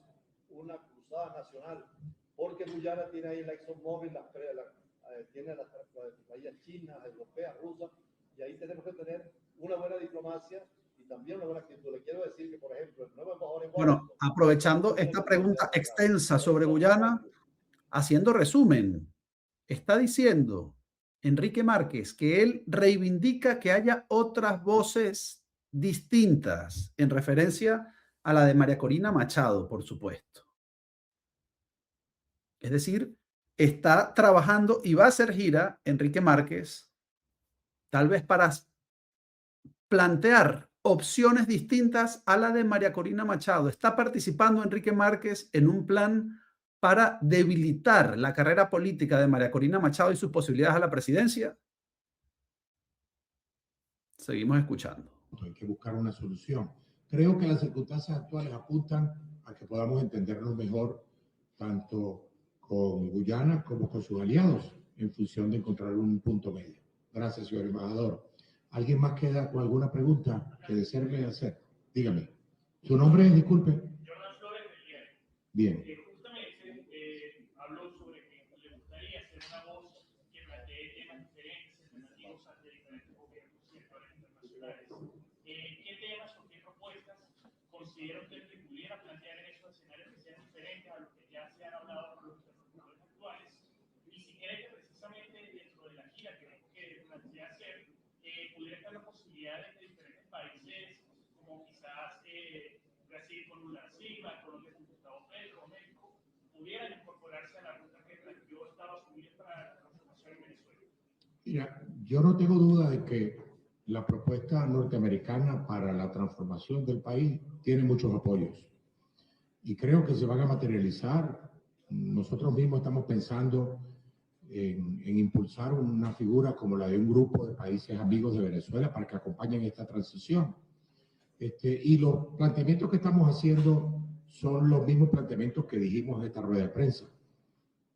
una cruzada nacional porque Guyana tiene ahí la ExxonMobil, tiene las compañías chinas, europeas, rusas, y ahí tenemos que tener una buena diplomacia y también una buena actitud. Le quiero decir que, por ejemplo, el nuevo embajador en Bueno, Washington, aprovechando esta pregunta extensa sobre Guyana, haciendo resumen, está diciendo Enrique Márquez que él reivindica que haya otras voces distintas en referencia a la de María Corina Machado, por supuesto. Es decir, está trabajando y va a hacer gira Enrique Márquez, tal vez para plantear opciones distintas a la de María Corina Machado. Está participando Enrique Márquez en un plan para debilitar la carrera política de María Corina Machado y sus posibilidades a la presidencia. Seguimos escuchando. Hay que buscar una solución. Creo que las circunstancias actuales apuntan a que podamos entendernos mejor tanto con Guyana como con sus aliados en función de encontrar un punto medio. Gracias, señor embajador. ¿Alguien más queda con alguna pregunta que desearme hacer? Dígame. ¿Su nombre es, disculpe? Jordan Flores del Diario. Bien. Justamente habló sobre que le gustaría ser una voz que plantee temas diferentes, alternativos ante diferentes gobiernos y actores internacionales. ¿Qué temas o qué propuestas considera usted que pudiera plantear en esos escenarios que sean diferentes a los que ya se han hablado con los interlocutores actuales? Y si cree que precisamente dentro de la gira que plantea hacer, pudiera estar la posibilidad de que diferentes países, como quizás Brasil con Lula da Silva, Colombia con Gustavo Petro, México, pudieran incorporarse a la ruta que planteó Estados Unidos para la transformación en Venezuela. Mira, yo no tengo duda de que la propuesta norteamericana para la transformación del país tiene muchos apoyos y creo que se van a materializar. Nosotros mismos estamos pensando en impulsar una figura como la de un grupo de países amigos de Venezuela para que acompañen esta transición. Y los planteamientos que estamos haciendo son los mismos planteamientos que dijimos en esta rueda de prensa.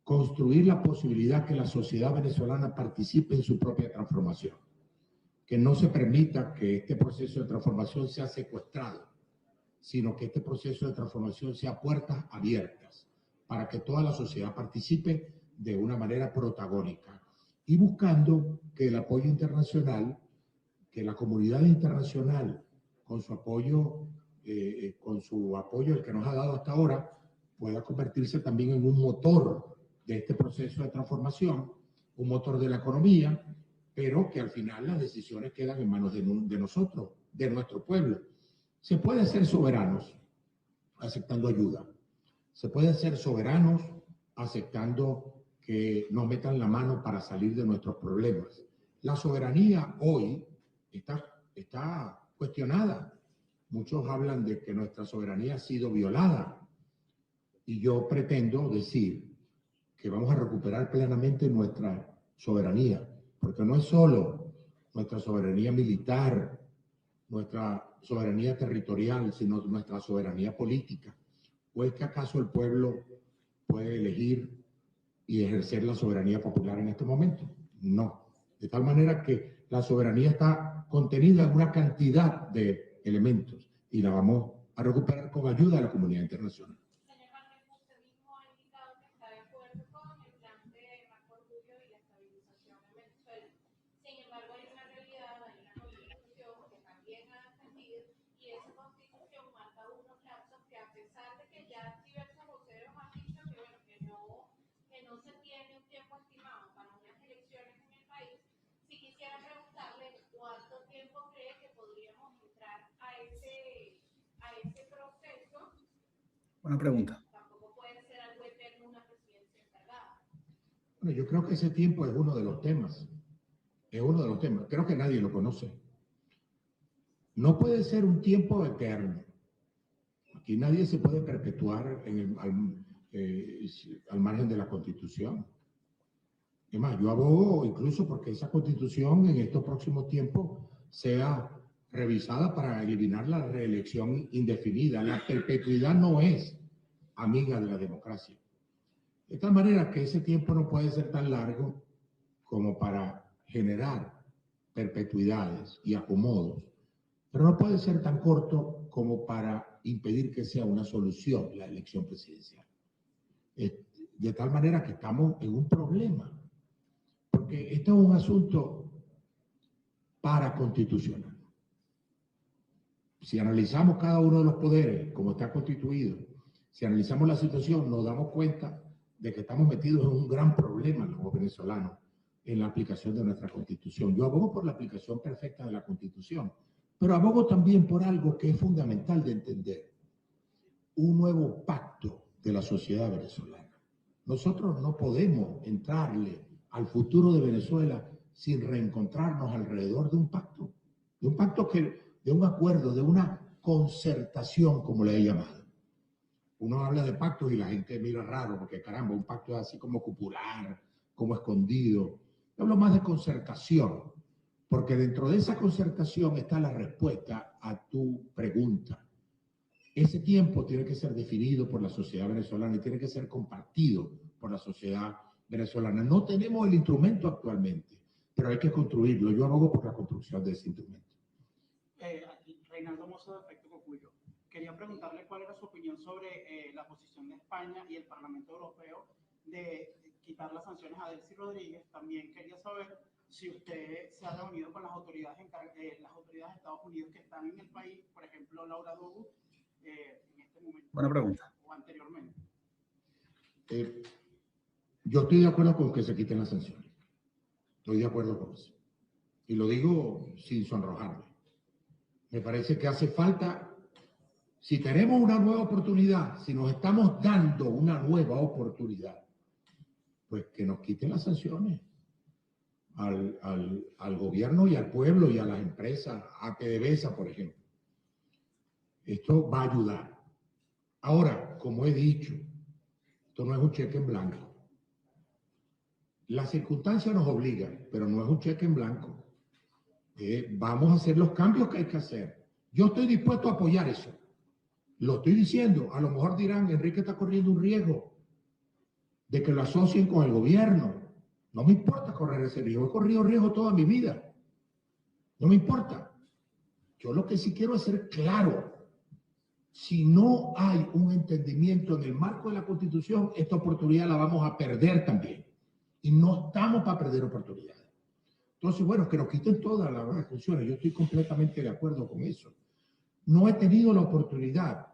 Construir la posibilidad que la sociedad venezolana participe en su propia transformación. Que no se permita que este proceso de transformación sea secuestrado, sino que este proceso de transformación sea puertas abiertas para que toda la sociedad participe de una manera protagónica y buscando que el apoyo internacional, que la comunidad internacional con su apoyo el que nos ha dado hasta ahora, pueda convertirse también en un motor de este proceso de transformación, un motor de la economía, pero que al final las decisiones quedan en manos de nosotros, de nuestro pueblo. Se puede ser soberanos aceptando ayuda. Se puede ser soberanos aceptando que nos metan la mano para salir de nuestros problemas. La soberanía hoy está cuestionada. Muchos hablan de que nuestra soberanía ha sido violada. Y yo pretendo decir que vamos a recuperar plenamente nuestra soberanía, porque no es solo nuestra soberanía militar, nuestra soberanía territorial, sino nuestra soberanía política. ¿O es que acaso el pueblo puede elegir y ejercer la soberanía popular en este momento? No. De tal manera que la soberanía está contenida en una cantidad de elementos y la vamos a recuperar con ayuda de la comunidad internacional. Señor Márquez, usted mismo ha indicado que está de acuerdo con el plan de Marco Rubio y la estabilización en Venezuela. Sin embargo, hay una realidad, hay una constitución que también ha defendido y esa constitución marca unos lapsos que, a pesar de que ya diversos voceros han dicho que, bueno, que no se tiene un tiempo estimado para unas elecciones en el país, sí quisiera preguntarle cuánto tiempo cree que podríamos entrar a ese proceso. Buena pregunta. Tampoco puede ser algo eterno una presidencia encargada. Bueno, yo creo que ese tiempo es uno de los temas. Es uno de los temas. Creo que nadie lo conoce. No puede ser un tiempo eterno. Aquí nadie se puede perpetuar al margen de la Constitución. Es más, yo abogo incluso porque esa Constitución en estos próximos tiempos sea revisada para eliminar la reelección indefinida. La perpetuidad no es amiga de la democracia. De tal manera que ese tiempo no puede ser tan largo como para generar perpetuidades y acomodos, pero no puede ser tan corto como para impedir que sea una solución la elección presidencial. De tal manera que estamos en un problema. Porque este es un asunto paraconstitucional. Si analizamos cada uno de los poderes, como está constituido, si analizamos la situación, nos damos cuenta de que estamos metidos en un gran problema los venezolanos en la aplicación de nuestra Constitución. Yo abogo por la aplicación perfecta de la Constitución, pero abogo también por algo que es fundamental de entender: un nuevo pacto de la sociedad venezolana. Nosotros no podemos entrarle al futuro de Venezuela sin reencontrarnos alrededor de un pacto de un acuerdo, de una concertación, como le he llamado. Uno habla de pactos y la gente mira raro, porque caramba, un pacto es así como popular, como escondido. Yo hablo más de concertación, porque dentro de esa concertación está la respuesta a tu pregunta. Ese tiempo tiene que ser definido por la sociedad venezolana y tiene que ser compartido por la sociedad venezolana. No tenemos el instrumento actualmente, pero hay que construirlo. Yo abogo por la construcción de ese instrumento. Reinaldo Mozo, de Efecto Cocuyo. Quería preguntarle cuál era su opinión sobre la posición de España y el Parlamento Europeo de quitar las sanciones a Delcy Rodríguez. También quería saber si usted se ha reunido con las autoridades de Estados Unidos que están en el país, por ejemplo, Laura Dogu, en este momento. Buena pregunta. O anteriormente. Yo estoy de acuerdo con que se quiten las sanciones. Estoy de acuerdo con eso. Y lo digo sin sonrojarme. Me parece que hace falta, si tenemos una nueva oportunidad, si nos estamos dando una nueva oportunidad, pues que nos quiten las sanciones al gobierno y al pueblo y a las empresas, a PDVSA, por ejemplo. Esto va a ayudar. Ahora, como he dicho, esto no es un cheque en blanco. Las circunstancias nos obligan, pero no es un cheque en blanco. Vamos a hacer los cambios que hay que hacer. Yo estoy dispuesto a apoyar eso. Lo estoy diciendo. A lo mejor dirán, Enrique está corriendo un riesgo de que lo asocien con el gobierno. No me importa correr ese riesgo. He corrido riesgo toda mi vida. No me importa. Yo lo que sí quiero es ser claro. Si no hay un entendimiento en el marco de la Constitución, esta oportunidad la vamos a perder también. Y no estamos para perder oportunidades. Entonces, bueno, que nos quiten todas las funciones. Yo estoy completamente de acuerdo con eso. No he tenido la oportunidad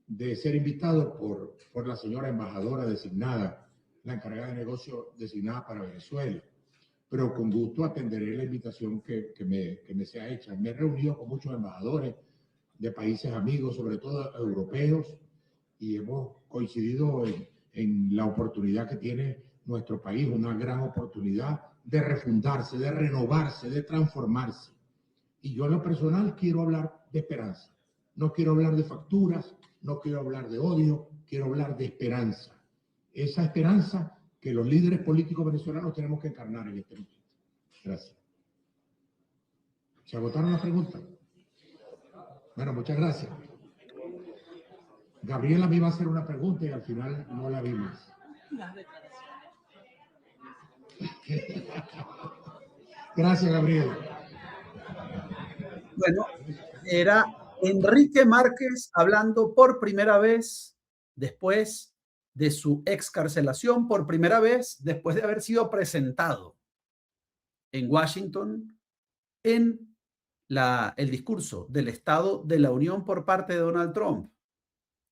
de ser invitado por la señora embajadora designada, la encargada de negocio designada para Venezuela, pero con gusto atenderé la invitación que me sea hecha. Me he reunido con muchos embajadores de países amigos, sobre todo europeos, y hemos coincidido en la oportunidad que tiene nuestro país, una gran oportunidad de refundarse, de renovarse, de transformarse. Y yo en lo personal quiero hablar de esperanza. No quiero hablar de facturas, no quiero hablar de odio, quiero hablar de esperanza. Esa esperanza que los líderes políticos venezolanos tenemos que encarnar en este momento. Gracias. ¿Se agotaron las preguntas? Bueno, muchas gracias. Gabriela me iba a hacer una pregunta y al final no la vi más. Gracias, Gabriela. Bueno, era Enrique Márquez hablando por primera vez después de su excarcelación, por primera vez después de haber sido presentado en Washington en el discurso del Estado de la Unión por parte de Donald Trump.